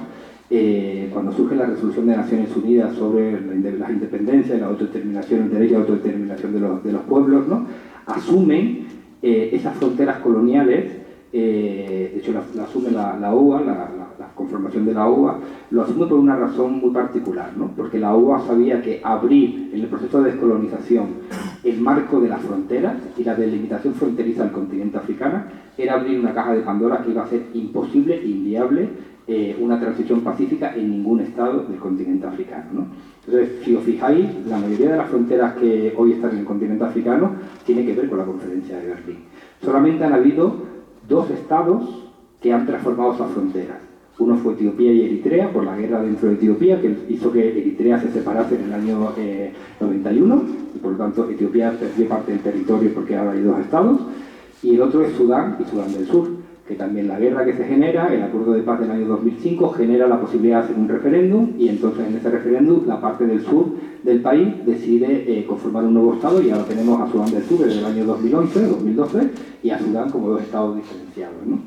cuando surge la resolución de Naciones Unidas sobre las independencias, la autodeterminación, el derecho a la autodeterminación de los pueblos, ¿no?, asumen esas fronteras coloniales. De hecho la asume la OA, la conformación de la OA, lo asume por una razón muy particular, ¿no? Porque la OA sabía que abrir en el proceso de descolonización el marco de las fronteras y la delimitación fronteriza del continente africano era abrir una caja de Pandora que iba a ser imposible e inviable una transición pacífica en ningún estado del continente africano, ¿no? Entonces, si os fijáis, la mayoría de las fronteras que hoy están en el continente africano tiene que ver con la conferencia de Berlín. Solamente han habido 2 estados que han transformado esas fronteras. Uno fue Etiopía y Eritrea, por la guerra dentro de Etiopía, que hizo que Eritrea se separase en el año 91, y por lo tanto Etiopía perdió parte del territorio porque ahora hay 2 estados. Y el otro es Sudán y Sudán del Sur, que también la guerra que se genera, el acuerdo de paz del año 2005, genera la posibilidad de hacer un referéndum, y entonces en ese referéndum la parte del sur del país decide conformar un nuevo estado, y ahora tenemos a Sudán del Sur desde el año 2011, 2012, y a Sudán como 2 estados diferenciados, ¿no?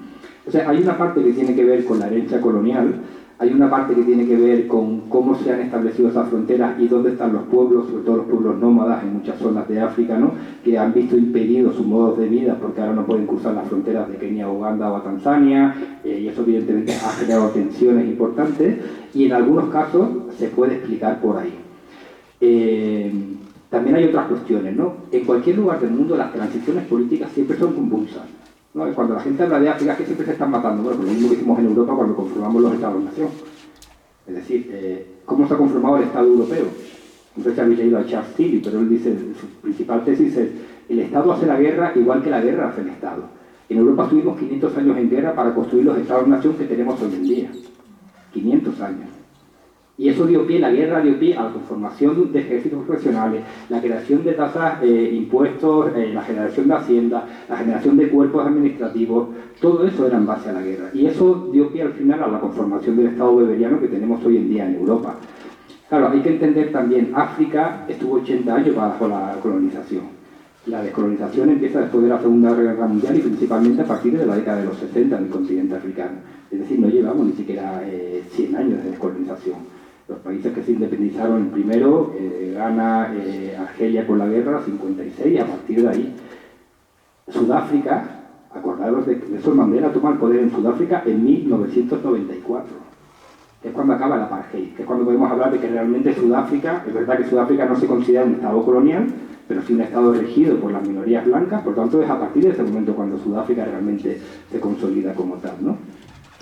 O sea, hay una parte que tiene que ver con la herencia colonial, hay una parte que tiene que ver con cómo se han establecido esas fronteras y dónde están los pueblos, sobre todo los pueblos nómadas en muchas zonas de África, ¿no?, que han visto impedidos sus modos de vida porque ahora no pueden cruzar las fronteras de Kenia a Uganda o a Tanzania, y eso evidentemente ha generado tensiones importantes, y en algunos casos se puede explicar por ahí. También hay otras cuestiones, ¿no? En cualquier lugar del mundo las transiciones políticas siempre son convulsas, ¿no? Cuando la gente habla de África, que siempre se están matando, bueno, pues lo mismo que hicimos en Europa cuando conformamos los Estados-nación. Es decir, ¿cómo se ha conformado el Estado europeo? No sé si habéis leído a Charles Tilly, pero él dice, su principal tesis es: el Estado hace la guerra igual que la guerra hace el Estado. En Europa estuvimos 500 años en guerra para construir los Estados-nación que tenemos hoy en día. 500 años. Y eso dio pie, la guerra dio pie a la conformación de ejércitos profesionales, la creación de tasas, impuestos, la generación de hacienda, la generación de cuerpos administrativos, todo eso era en base a la guerra. Y eso dio pie al final a la conformación del Estado weberiano que tenemos hoy en día en Europa. Claro, hay que entender también, África estuvo 80 años bajo la colonización. La descolonización empieza después de la Segunda Guerra Mundial y principalmente a partir de la década de los 70 en el continente africano. Es decir, no llevamos ni siquiera 100 años de descolonización. Los países que se independizaron primero, Ghana, Argelia con la guerra, 56, y a partir de ahí. Sudáfrica, acordaros de que Nelson Mandela toma el poder en Sudáfrica en 1994, que es cuando acaba el apartheid, que es cuando podemos hablar de que realmente Sudáfrica, es verdad que Sudáfrica no se considera un estado colonial, pero sí un estado regido por las minorías blancas, por tanto es a partir de ese momento cuando Sudáfrica realmente se consolida como tal, ¿no?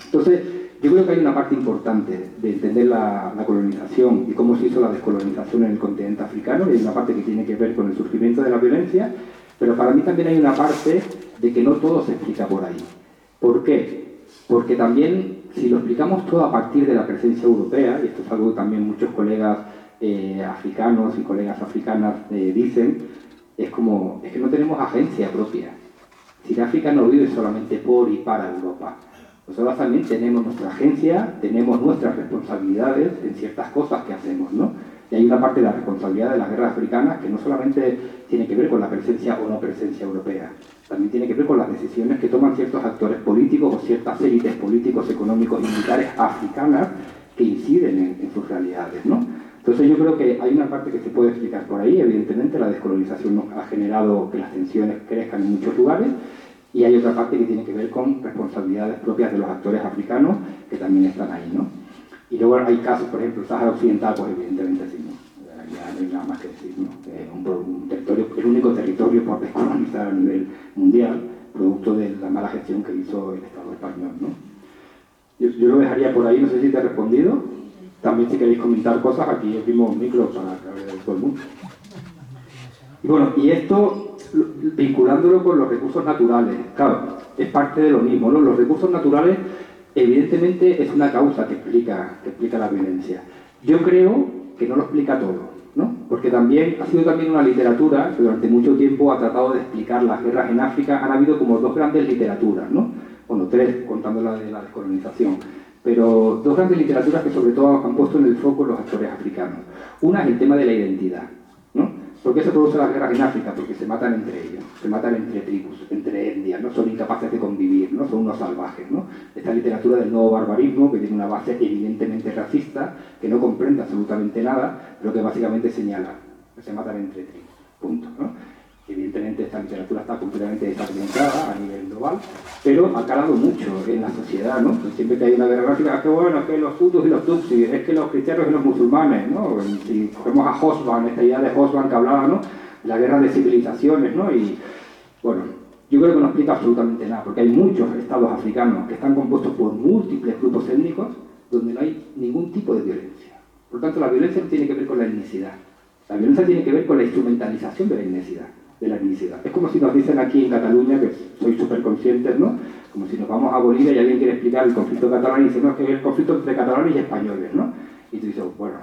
Entonces, yo creo que hay una parte importante de entender la colonización y cómo se hizo la descolonización en el continente africano, y hay una parte que tiene que ver con el surgimiento de la violencia, pero para mí también hay una parte de que no todo se explica por ahí. ¿Por qué? Porque también, si lo explicamos todo a partir de la presencia europea, y esto es algo que también muchos colegas africanos y colegas africanas dicen, es que no tenemos agencia propia. Si África no vive solamente por y para Europa. Nosotros también tenemos nuestra agencia, tenemos nuestras responsabilidades en ciertas cosas que hacemos, ¿no? Y hay una parte de la responsabilidad de las guerras africanas que no solamente tiene que ver con la presencia o no presencia europea, también tiene que ver con las decisiones que toman ciertos actores políticos o ciertas élites políticos, económicos y militares africanas que inciden en sus realidades, ¿no? Entonces yo creo que hay una parte que se puede explicar por ahí. Evidentemente la descolonización nos ha generado que las tensiones crezcan en muchos lugares, y hay otra parte que tiene que ver con responsabilidades propias de los actores africanos que también están ahí, ¿no? Y luego hay casos, por ejemplo, el Sáhara Occidental, pues evidentemente sí, ¿no? Ya no hay nada más que decir, ¿no? Un territorio, el único territorio por descolonizar a nivel mundial, producto de la mala gestión que hizo el Estado español, ¿no? Yo lo dejaría por ahí, no sé si te he respondido. También si queréis comentar cosas, aquí abrimos micro para que hable todo el mundo. Y bueno, y esto, vinculándolo con los recursos naturales, claro, es parte de lo mismo, ¿no? Los recursos naturales, evidentemente, es una causa que explica la violencia. Yo creo que no lo explica todo, ¿no? Porque también ha sido también una literatura que durante mucho tiempo ha tratado de explicar las guerras en África. Han habido como dos grandes literaturas, ¿no? Bueno, tres, contando la de la descolonización. Pero dos grandes literaturas que sobre todo han puesto en el foco los actores africanos. Una es el tema de la identidad, ¿no? ¿Por qué se producen las guerras en África? Porque se matan entre ellos, se matan entre tribus, entre etnias, ¿no? Son incapaces de convivir, ¿no? Son unos salvajes, ¿no? Esta literatura del nuevo barbarismo, que tiene una base evidentemente racista, que no comprende absolutamente nada, pero que básicamente señala que se matan entre tribus, punto, ¿no? Evidentemente esta literatura está completamente desacreditada a nivel global, pero ha calado mucho en la sociedad, ¿no? Pues siempre que hay una guerra gráfica, que bueno, es que los hutus y los tutsis, es que los cristianos y los musulmanes, ¿no? Si cogemos a Hobsbawm, esta idea de Hobsbawm que hablaba, ¿no? La guerra de civilizaciones, ¿no? Y bueno, yo creo que no explica absolutamente nada, porque hay muchos estados africanos que están compuestos por múltiples grupos étnicos donde no hay ningún tipo de violencia. Por lo tanto, la violencia no tiene que ver con la etnicidad. La violencia tiene que ver con la instrumentalización de la etnicidad. Es como si nos dicen aquí en Cataluña, que sois súper conscientes, ¿no? Como si nos vamos a Bolivia y alguien quiere explicar el conflicto catalán y dice, no, es que es el conflicto entre catalanes y españoles, ¿no? Y tú dices, bueno,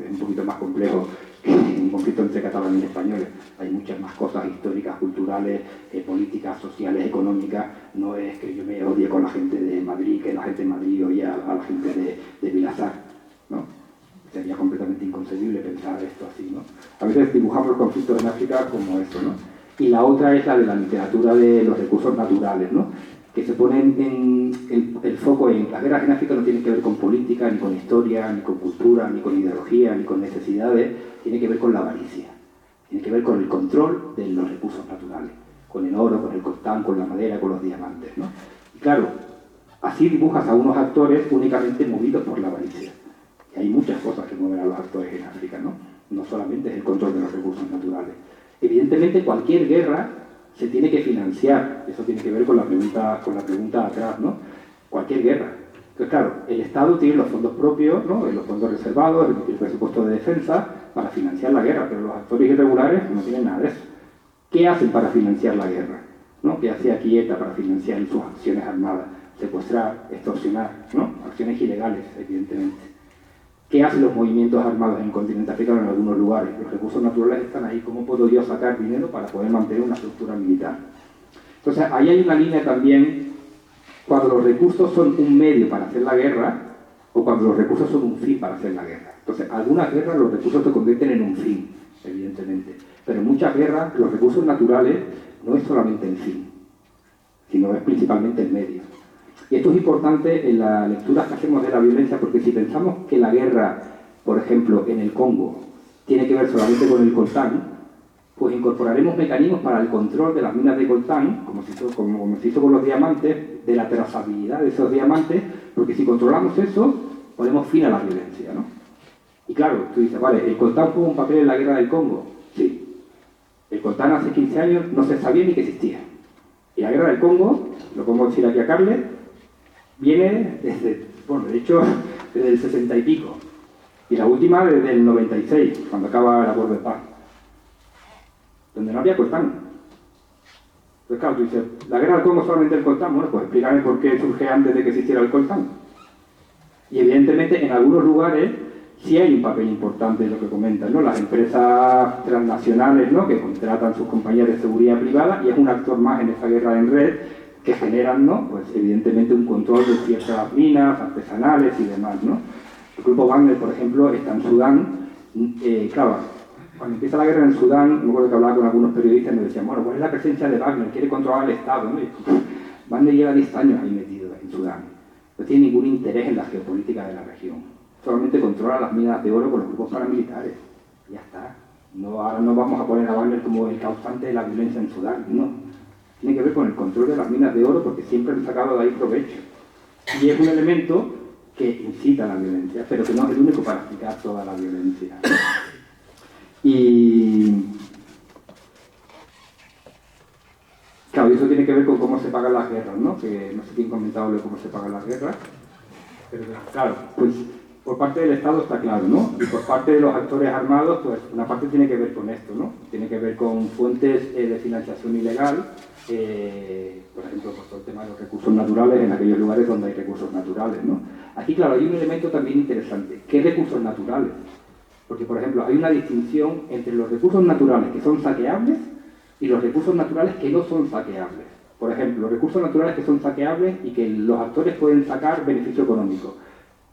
es un poquito más complejo que un conflicto entre catalanes y españoles. Hay muchas más cosas históricas, culturales, políticas, sociales, económicas. No es que yo me odie con la gente de Madrid, que la gente de Madrid oye a la gente de Vilazar, ¿no? Sería completamente inconcebible pensar esto así, ¿no? A veces dibujamos los conflictos en África como eso, ¿no? Y la otra es la de la literatura de los recursos naturales, ¿no? Que se ponen el foco en las guerras en África. No tienen que ver con política, ni con historia, ni con cultura, ni con ideología, ni con necesidades. Tiene que ver con la avaricia. Tiene que ver con el control de los recursos naturales. Con el oro, con el coltán, con la madera, con los diamantes, ¿no? Y claro, así dibujas a unos actores únicamente movidos por la avaricia. Y hay muchas cosas que mueven a los actores en África, ¿no? No solamente es el control de los recursos naturales. Evidentemente, cualquier guerra se tiene que financiar. Eso tiene que ver con la pregunta atrás, ¿no? Cualquier guerra. Entonces, claro, el Estado tiene los fondos propios, ¿no? Los fondos reservados, el presupuesto de defensa para financiar la guerra, pero los actores irregulares no tienen nada de eso. ¿Qué hacen para financiar la guerra? ¿No? ¿Qué hace aquí ETA para financiar sus acciones armadas? Secuestrar, extorsionar, ¿no? Acciones ilegales, evidentemente. ¿Qué hacen los movimientos armados en el continente africano en algunos lugares? Los recursos naturales están ahí. ¿Cómo puedo yo sacar dinero para poder mantener una estructura militar? Entonces, ahí hay una línea también cuando los recursos son un medio para hacer la guerra o cuando los recursos son un fin para hacer la guerra. Entonces, algunas guerras los recursos se convierten en un fin, evidentemente. Pero en muchas guerras los recursos naturales no es solamente el fin, sino es principalmente el medio. Y esto es importante en las lecturas que hacemos de la violencia, porque si pensamos que la guerra por ejemplo, en el Congo, tiene que ver solamente con el coltán, pues incorporaremos mecanismos para el control de las minas de coltán, como se hizo con los diamantes, de la trazabilidad de esos diamantes, porque si controlamos eso, ponemos fin a la violencia, ¿no? Y claro, tú dices, vale, ¿el coltán jugó un papel en la guerra del Congo? Sí. El coltán hace 15 años no se sabía ni que existía. Y la guerra del Congo, lo podemos decir aquí a Carles, viene desde, bueno, de hecho, desde el 60 y pico. Y la última desde el 96, cuando acaba el acuerdo de paz. Donde no había coltán. Entonces, claro, tú dices, ¿la guerra del Congo solamente el coltán? Bueno, pues explícame por qué surge antes de que existiera el coltán. Y evidentemente, en algunos lugares sí hay un papel importante en lo que comentan, ¿no? Las empresas transnacionales, ¿no?, que contratan sus compañías de seguridad privada y es un actor más en esa guerra en red que generan, ¿no?, pues evidentemente un control de ciertas minas artesanales y demás, ¿no? El grupo Wagner, por ejemplo, está en Sudán. Claro, cuando empieza la guerra en Sudán, me acuerdo que hablaba con algunos periodistas y me decían, bueno, ¿cuál es la presencia de Wagner? Quiere controlar el Estado, ¿no? Y Wagner lleva 10 años ahí metido en Sudán. No tiene ningún interés en la geopolítica de la región. Solamente controla las minas de oro con los grupos paramilitares. Y ya está. No, ahora no vamos a poner a Wagner como el causante de la violencia en Sudán, no. Tiene que ver con el control de las minas de oro porque siempre han sacado de ahí provecho. Y es un elemento que incita a la violencia, pero que no es el único para explicar toda la violencia. Y claro, eso tiene que ver con cómo se pagan las guerras, ¿no? Que no sé quién comentaba de cómo se pagan las guerras, pero claro, pues por parte del Estado está claro, ¿no? Y por parte de los actores armados, pues una parte tiene que ver con esto, ¿no? Tiene que ver con fuentes de financiación ilegal, por ejemplo, pues todo el tema de los recursos naturales en aquellos lugares donde hay recursos naturales, ¿no? Aquí, claro, hay un elemento también interesante. ¿Qué recursos naturales? Porque, por ejemplo, hay una distinción entre los recursos naturales que son saqueables y los recursos naturales que no son saqueables. Por ejemplo, los recursos naturales que son saqueables y que los actores pueden sacar beneficio económico.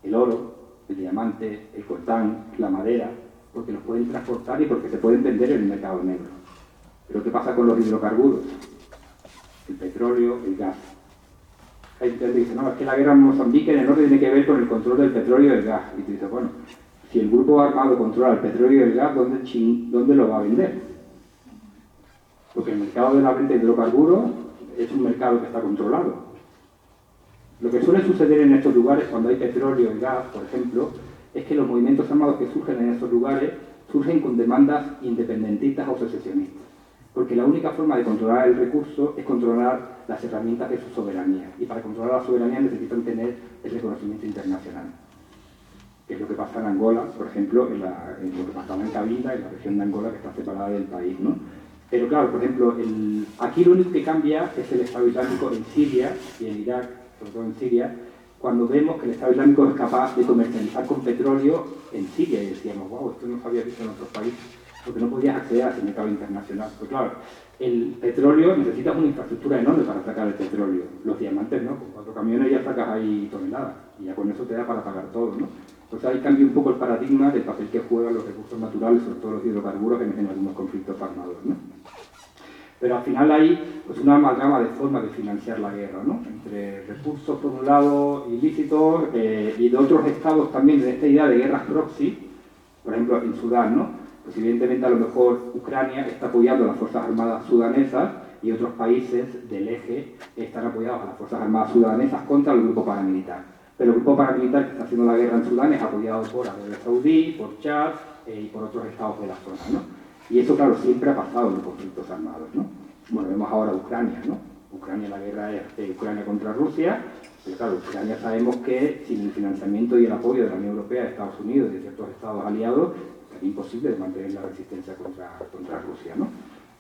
El oro, el diamante, el coltán, la madera, porque los pueden transportar y porque se pueden vender en el mercado negro. Pero ¿qué pasa con los hidrocarburos? El petróleo, el gas. Hay gente que dice, no, es que la guerra en Mozambique en el norte tiene que ver con el control del petróleo y del gas. Y tú dices, bueno, si el grupo armado controla el petróleo y el gas, ¿dónde lo va a vender? Porque el mercado de la venta de hidrocarburos es un mercado que está controlado. Lo que suele suceder en estos lugares cuando hay petróleo y gas, por ejemplo, es que los movimientos armados que surgen en estos lugares surgen con demandas independentistas o secesionistas. Porque la única forma de controlar el recurso es controlar las herramientas de su soberanía. Y para controlar la soberanía necesitan tener el reconocimiento internacional. Que es lo que pasa en Angola, por ejemplo, en lo que pasaba en Cabinda, en la región de Angola que está separada del país, ¿no? Pero claro, por ejemplo, aquí lo único que cambia es el Estado Islámico en Siria y en Irak, sobre todo en Siria, cuando vemos que el Estado Islámico es capaz de comercializar con petróleo en Siria y decíamos, wow, esto no se había visto en otros países, porque no podías acceder a ese mercado internacional. Pues claro, el petróleo necesitas una infraestructura enorme para sacar el petróleo. Los diamantes no, con 4 camiones ya sacas ahí toneladas y ya con eso te da para pagar todo, ¿no? Entonces ahí cambia un poco el paradigma del papel que juegan los recursos naturales, sobre todo los hidrocarburos, en algunos conflictos armados, ¿no? Pero al final hay pues, una amalgama de formas de financiar la guerra, ¿no? Entre recursos, por un lado, ilícitos, y de otros estados también, de esta idea de guerras proxy, por ejemplo, en Sudán, ¿no? Pues evidentemente a lo mejor Ucrania está apoyando a las Fuerzas Armadas sudanesas y otros países del eje están apoyados a las Fuerzas Armadas sudanesas contra el grupo paramilitar. Pero el grupo paramilitar que está haciendo la guerra en Sudán es apoyado por Arabia Saudí, por Chad y por otros estados de la zona, ¿no? Y eso, claro, siempre ha pasado en los conflictos armados, ¿no? Bueno, vemos ahora Ucrania, ¿no? Ucrania, la guerra es Ucrania contra Rusia, pero claro, Ucrania sabemos que sin el financiamiento y el apoyo de la Unión Europea, de Estados Unidos y de ciertos estados aliados, es imposible de mantener la resistencia contra Rusia, ¿no?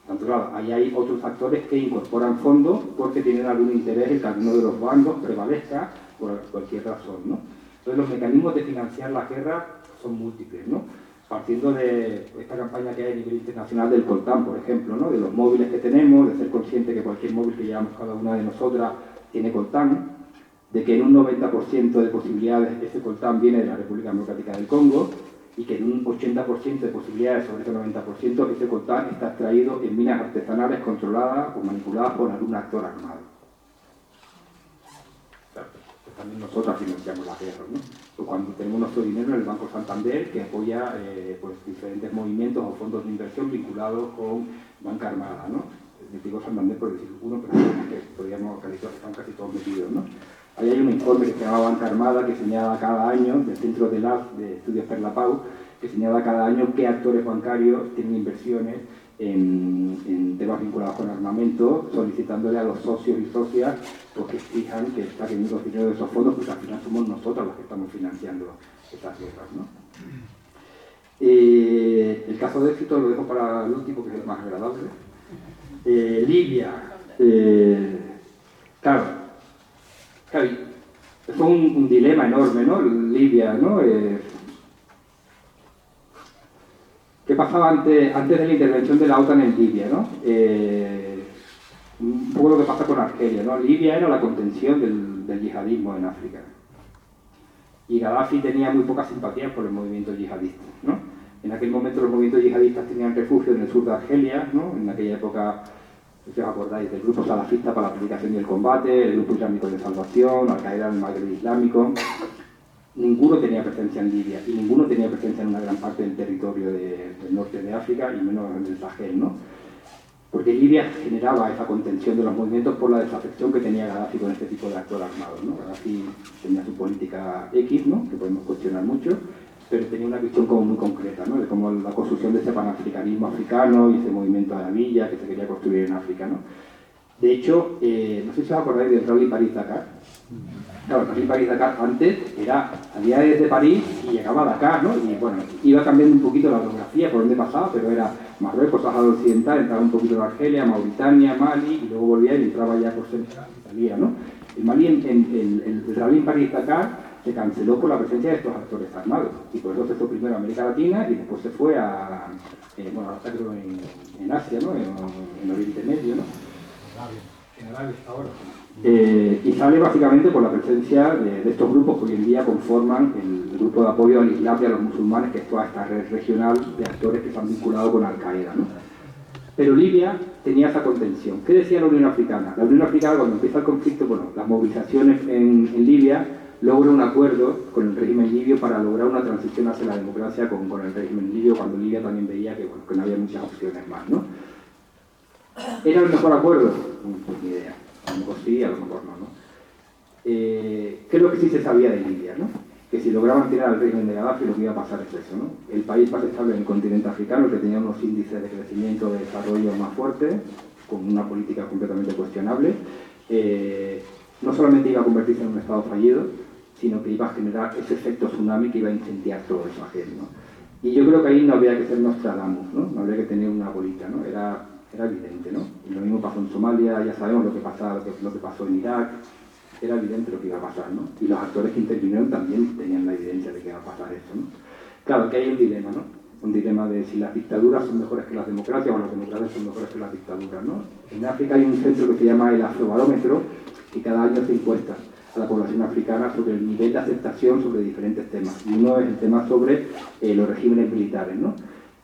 Tanto, claro, ahí hay otros factores que incorporan fondos porque tienen algún interés en que alguno de los bandos prevalezca por cualquier razón, ¿no? Entonces los mecanismos de financiar la guerra son múltiples, ¿no? Partiendo de esta campaña que hay a nivel internacional del coltán, por ejemplo, ¿no? De los móviles que tenemos, de ser consciente que cualquier móvil que llevamos cada una de nosotras tiene coltán, de que en un 90% de posibilidades ese coltán viene de la República Democrática del Congo, y que en un 80% de posibilidades sobre ese 90% ese coltán está extraído en minas artesanales controladas o manipuladas por algún actor armado. Claro, pues también nosotras financiamos la guerra, ¿no? Pues cuando tenemos nuestro dinero en el Banco Santander, que apoya pues diferentes movimientos o fondos de inversión vinculados con banca armada, ¿no? Digo Santander por decir uno, pero que podríamos casi están casi todos metidos, ¿no? Ahí hay un informe que se llama Banca Armada que señala cada año, del Centro de Estudios Perlapau, que señala cada año qué actores bancarios tienen inversiones en temas vinculados con armamento, solicitándole a los socios y socias pues, que fijan que está teniendo dinero de esos fondos, porque al final somos nosotros los que estamos financiando estas guerras, ¿no? El caso de éxito lo dejo para el último, que es el más agradable. Libia. Claro, fue un dilema enorme, ¿no? Libia, ¿no? ¿Qué pasaba antes de la intervención de la OTAN en Libia, ¿no? Un poco lo que pasa con Argelia, ¿no? Libia era la contención del yihadismo en África. Y Gaddafi tenía muy poca simpatía por el movimiento yihadista, ¿no? En aquel momento los movimientos yihadistas tenían refugio en el sur de Argelia, ¿no? En aquella época, si os acordáis, del grupo salafista para la predicación y el combate, el grupo islámico de salvación, Al-Qaeda del Magreb islámico. Ninguno tenía presencia en Libia y ninguno tenía presencia en una gran parte del territorio del norte de África y menos en el Sahel, ¿no? Porque Libia generaba esa contención de los movimientos por la desafección que tenía Gaddafi con este tipo de actores armados, ¿no? Gaddafi tenía su política X, ¿no? Que podemos cuestionar mucho, pero tenía una visión como muy concreta, ¿no? De cómo la construcción de ese panafricanismo africano y ese movimiento a la villa que se quería construir en África, ¿no? De hecho, no sé si os acordáis del Rally París-Dakar. Claro, el Rally París-Dakar antes salía desde París y llegaba a Dakar, ¿no? Y bueno, iba cambiando un poquito la geografía por donde pasaba, pero era Marruecos, Sáhara Occidental, entraba un poquito en Argelia, Mauritania, Mali, y luego volvía y entraba ya por Senegal y salía, ¿no? El Mali, el Rally París-Dakar se canceló por la presencia de estos actores armados, y por eso se fue primero a América Latina y después se fue a, bueno, ahora está creo en Asia, ¿no? En Oriente Medio, ¿no? En Arabia ahora. Y sale básicamente por la presencia de estos grupos que hoy en día conforman el grupo de apoyo al Islam y a los musulmanes, que es toda esta red regional de actores que se han vinculado con Al-Qaeda, ¿no? Pero Libia tenía esa contención. ¿Qué decía la Unión Africana? La Unión Africana, cuando empieza el conflicto, bueno, las movilizaciones en Libia, logra un acuerdo con el régimen libio para lograr una transición hacia la democracia con el régimen libio, cuando Libia también veía que, bueno, que no había muchas opciones más, ¿no? ¿Era el mejor acuerdo? Pues ni idea. A lo mejor sí, a lo mejor no, ¿no? ¿Qué es lo que sí se sabía de Libia, ¿no? Que si lograban tirar al régimen de Gaddafi, lo que iba a pasar es eso, ¿no? El país más estable en el continente africano, que tenía unos índices de crecimiento, de desarrollo más fuertes, con una política completamente cuestionable, no solamente iba a convertirse en un estado fallido, sino que iba a generar ese efecto tsunami que iba a incendiar todo el Sahel, ¿no? Y yo creo que ahí no había que ser Nostradamus, ¿no? No habría que tener una bolita, ¿no? Era evidente, ¿no? Y lo mismo pasó en Somalia, ya sabemos lo que pasó en Irak, era evidente lo que iba a pasar, ¿no? Y los actores que intervinieron también tenían la evidencia de que iba a pasar eso, ¿no? Claro que hay un dilema, ¿no? Un dilema de si las dictaduras son mejores que las democracias o las democracias son mejores que las dictaduras, ¿no? En África hay un centro que se llama el Afrobarómetro, que cada año hace encuestas a la población africana sobre el nivel de aceptación sobre diferentes temas. Y uno es el tema sobre los regímenes militares, ¿no?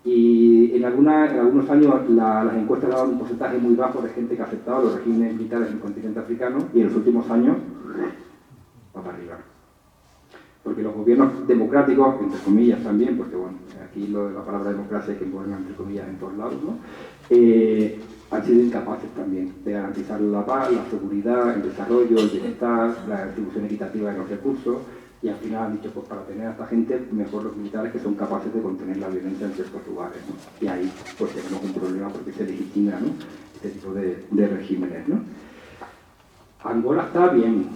Y en algunos años las encuestas daban un porcentaje muy bajo de gente que aceptaba los regímenes militares en el continente africano, y en los últimos años va para arriba. Porque los gobiernos democráticos, entre comillas también, porque bueno, aquí la palabra democracia hay que ponerla entre comillas en todos lados, ¿no? Han sido incapaces también de garantizar la paz, la seguridad, el desarrollo, el bienestar, la distribución equitativa de los recursos, y al final han dicho, pues para tener a esta gente, mejor los militares que son capaces de contener la violencia en ciertos lugares, ¿no? Y ahí pues tenemos un problema porque se legitima, ¿no? Este tipo de regímenes, ¿no? Angola está bien,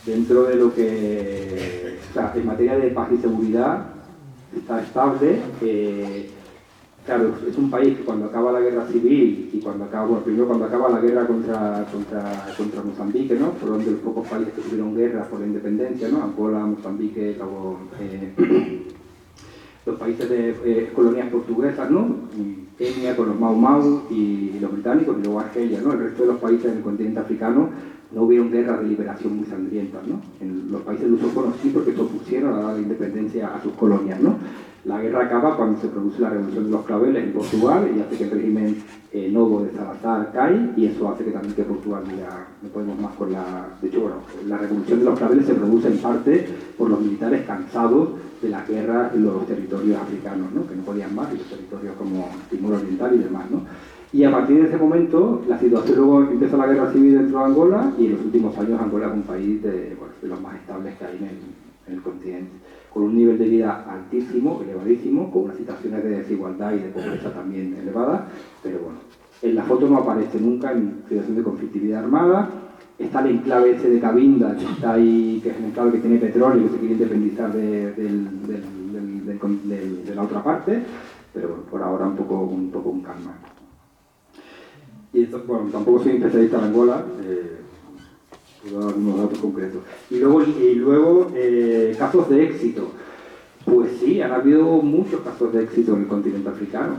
dentro de lo que, o sea, en materia de paz y seguridad está estable. Claro, es un país que cuando acaba la guerra civil y primero cuando acaba la guerra contra Mozambique, ¿no? Fueron de los pocos países que tuvieron guerras por la independencia, ¿no? Angola, Mozambique, luego los países de colonias portuguesas, ¿no? Kenia con los Mau Mau y los británicos, y luego Argelia, ¿no? El resto de los países del continente africano no hubieron guerras de liberación muy sangrientas, ¿no? En los países lusófonos sí, porque se opusieron a dar la independencia a sus colonias, ¿no? La guerra acaba cuando se produce la Revolución de los Claveles en Portugal y hace que el régimen Novo de Salazar cae, y eso hace que también que Portugal diga, no podemos más con la... De hecho, bueno, la Revolución de los Claveles se produce en parte por los militares cansados de las guerras en los territorios africanos, ¿no? Que no podían más, y los territorios como Timor Oriental y demás, ¿no? Y a partir de ese momento, la situación luego empieza la guerra civil dentro de Angola, y en los últimos años Angola es un país de los más estables que hay en el continente, con un nivel de vida altísimo, elevadísimo, con unas situaciones de desigualdad y de pobreza también elevadas, pero bueno, en la foto no aparece nunca en situación de conflictividad armada. Está el enclave ese de Cabinda, que está ahí, que es un enclave que tiene petróleo y que se quiere independizar de la otra parte, pero bueno, por ahora un poco un calma. Y esto, bueno, tampoco soy especialista en Angola, puedo dar algunos datos concretos. Y luego casos de éxito. Pues sí, han habido muchos casos de éxito en el continente africano.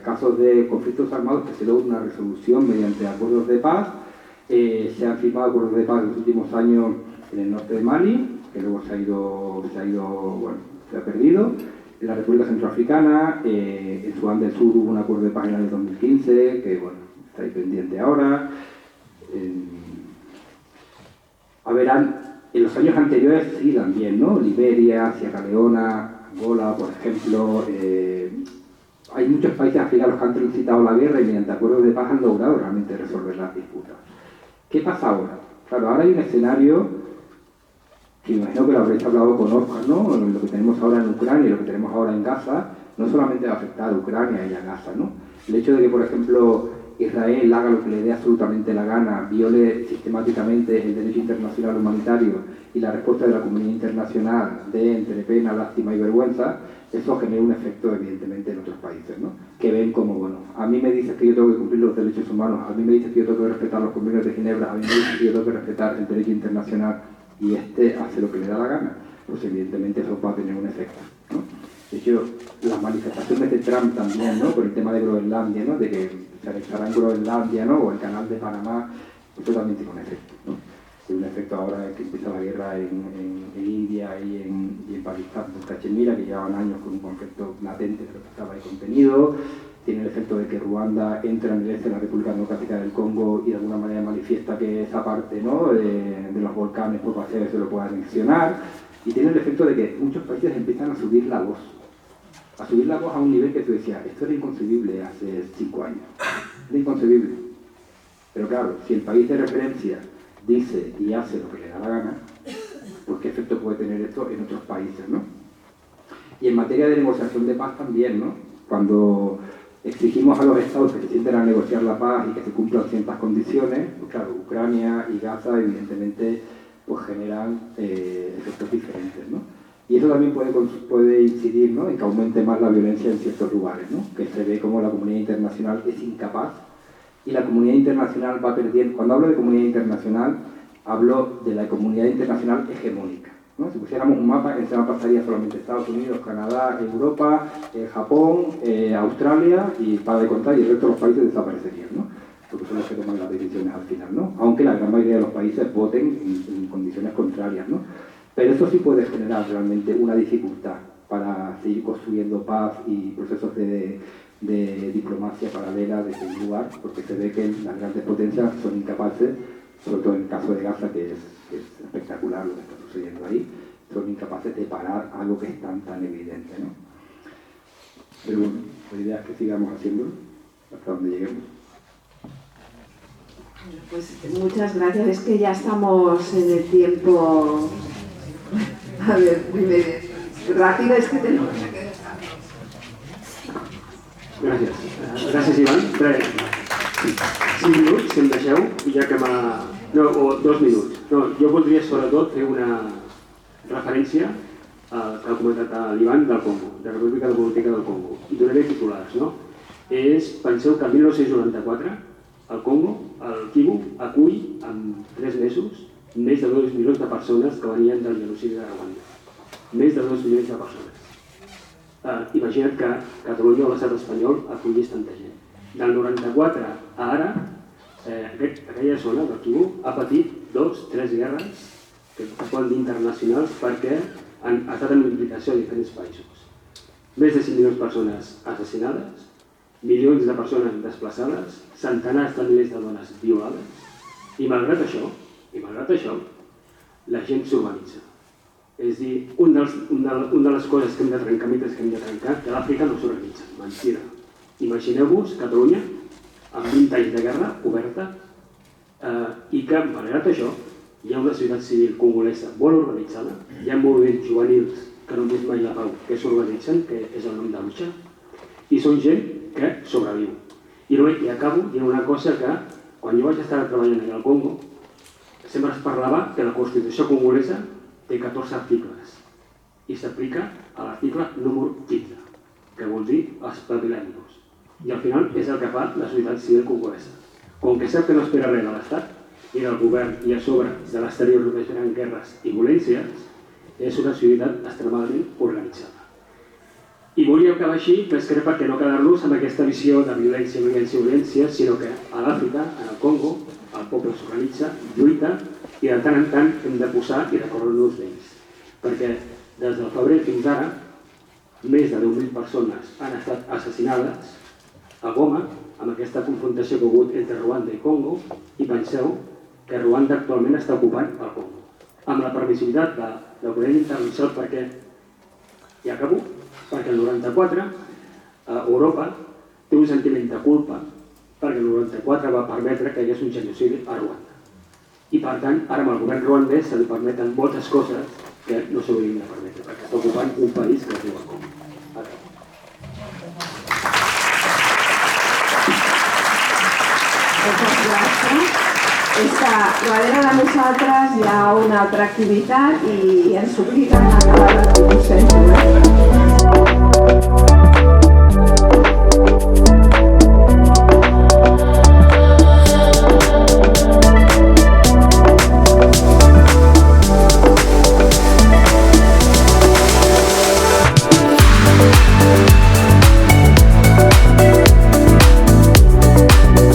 Casos de conflictos armados que se logra una resolución mediante acuerdos de paz. Se han firmado acuerdos de paz en los últimos años en el norte de Mali, que luego se ha perdido. En la República Centroafricana, en Sudán del Sur hubo un acuerdo de paz en el año 2015, que bueno, está ahí pendiente ahora. En los años anteriores sí también, ¿no? Liberia, Sierra Leona, Angola, por ejemplo. Hay muchos países africanos que han transitado la guerra y mediante acuerdos de paz han logrado realmente resolver las disputas. ¿Qué pasa ahora? Claro, ahora hay un escenario que imagino que lo habréis hablado con Oscar, ¿no? Lo que tenemos ahora en Ucrania y lo que tenemos ahora en Gaza no solamente va a afectar a Ucrania y a Gaza, ¿no? El hecho de que, por ejemplo, Israel haga lo que le dé absolutamente la gana, viole sistemáticamente el derecho internacional humanitario y la respuesta de la comunidad internacional de entre pena, lástima y vergüenza, eso genera un efecto evidentemente en otros países, ¿no? Que ven como, bueno, a mí me dices que yo tengo que cumplir los derechos humanos, a mí me dices que yo tengo que respetar los convenios de Ginebra, a mí me dices que yo tengo que respetar el derecho internacional, y hace lo que le da la gana, pues evidentemente eso va a tener un efecto, ¿no? De hecho, las manifestaciones de Trump también, ¿no? Por el tema de Groenlandia, ¿no? De que se anexará en Groenlandia, ¿no? O el canal de Panamá, eso también tiene un efecto, ¿no? Tiene un efecto ahora que empieza la guerra en India y en Pakistán, en Cachemira, que llevaban años con un conflicto latente pero que estaba ahí contenido. Tiene el efecto de que Ruanda entra en el este de la República Democrática del Congo y de alguna manera manifiesta que esa parte, ¿no? de los volcanes por paseo se lo pueda anexionar. Y tiene el efecto de que muchos países empiezan a subir la voz a un nivel que tú decías, esto era inconcebible hace 5 años, era inconcebible. Pero claro, si el país de referencia dice y hace lo que le da la gana, pues qué efecto puede tener esto en otros países, ¿no? Y en materia de negociación de paz también, ¿no? Cuando exigimos a los estados que se sienten a negociar la paz y que se cumplan ciertas condiciones, pues claro, Ucrania y Gaza evidentemente pues generan efectos diferentes, ¿no? Y eso también puede incidir, ¿no? En que aumente más la violencia en ciertos lugares, ¿no? Que se ve como la comunidad internacional es incapaz y la comunidad internacional va perdiendo. Cuando hablo de comunidad internacional, hablo de la comunidad internacional hegemónica, ¿no? Si pusiéramos un mapa, en ese mapa estaría solamente Estados Unidos, Canadá, Europa, Japón, Australia y para de contar, y el resto de los países desaparecerían, ¿no? Porque son los que toman las decisiones al final, ¿no? Aunque la gran mayoría de los países voten en condiciones contrarias, ¿no? Pero eso sí puede generar realmente una dificultad para seguir construyendo paz y procesos de diplomacia paralela desde un lugar, porque se ve que las grandes potencias son incapaces, sobre todo en el caso de Gaza, que es espectacular lo que está sucediendo ahí, son incapaces de parar algo que es tan evidente, ¿no? Pero bueno, la idea es que sigamos haciéndolo hasta donde lleguemos. Pues muchas gracias, es que ya estamos en el tiempo. A ver, rápido, es que tenemos que dejar. Gràcies, Ivan. 5 minuts, si em deixeu, ja que m'ha... No, o 2 minuts. No, jo voldria sobretot fer una referència al que ha comentat l'Ivan del Congo, de la República Democràtica del Congo. I donaré titulars, no? Penseu que el 1994 el Congo, el Kivu, acull en 3 mesos més de 2 milions de persones que venien del genocidi de Rwanda. Més de 2 milions de persones. Imagina't que Catalunya o l'estat espanyol acollís tanta gent. Del 94 a ara, aquella zona del Kivu ha patit 2-3 guerres que es poden dir internacionals perquè han estat en implicació a diferents països. més de 5 milions de persones assassinades, milions de persones desplaçades, centenars de milers de dones violades, i malgrat això, la gent s'urbanitza. És a dir, una de les coses que hem de trencar, mites que hem de trencar, que l'Àfrica no s'organitza. Mentida. Imagineu-vos Catalunya amb 20 anys de guerra oberta i que, malgrat això, hi ha una societat civil congolesa molt organitzada, hi ha moviments juvenils que no més mai la pau, que s'organitzen, que és el nom de lucha, i són gent que sobreviu. I acabo dient una cosa que, quan jo vaig estar treballant allà al Congo, sempre es parlava que la Constitució congolesa té 14 articles i s'aplica a l'article número 15, que vol dir els pavilèndos. I al final és el que fa la societat civil congolesa. Com que sap que no espera res de l'Estat i del govern i a sobre de l'exterior només venen guerres i violències, és una societat extremadament organitzada. I volia acabar així, més que res perquè no quedar-nos amb aquesta visió de violència, sinó que a l'Àfrica, en el Congo, el poble s'organitza, lluita, i de tant en tant hem de posar i recordar-nos d'ells. Perquè des del febrer fins ara, més de 10.000 persones han estat assassinades a Goma, amb aquesta confrontació que ha hagut entre Ruanda i Congo, i penseu que Ruanda actualment està ocupant el Congo. Amb la permissivitat de la comunitat internacional, perquè, i acabo, perquè el 94 Europa té un sentiment de culpa perquè el 94 va permetre que hi hagués un genocidi a Ruanda. I per tant, ara amb el govern ruandès se li permeten moltes coses que no s'haurien de permetre, perquè està ocupant un país que es diu el Congo. És que darrere de nosaltres hi ha una altra activitat i ens obliguen a acabar la discussió.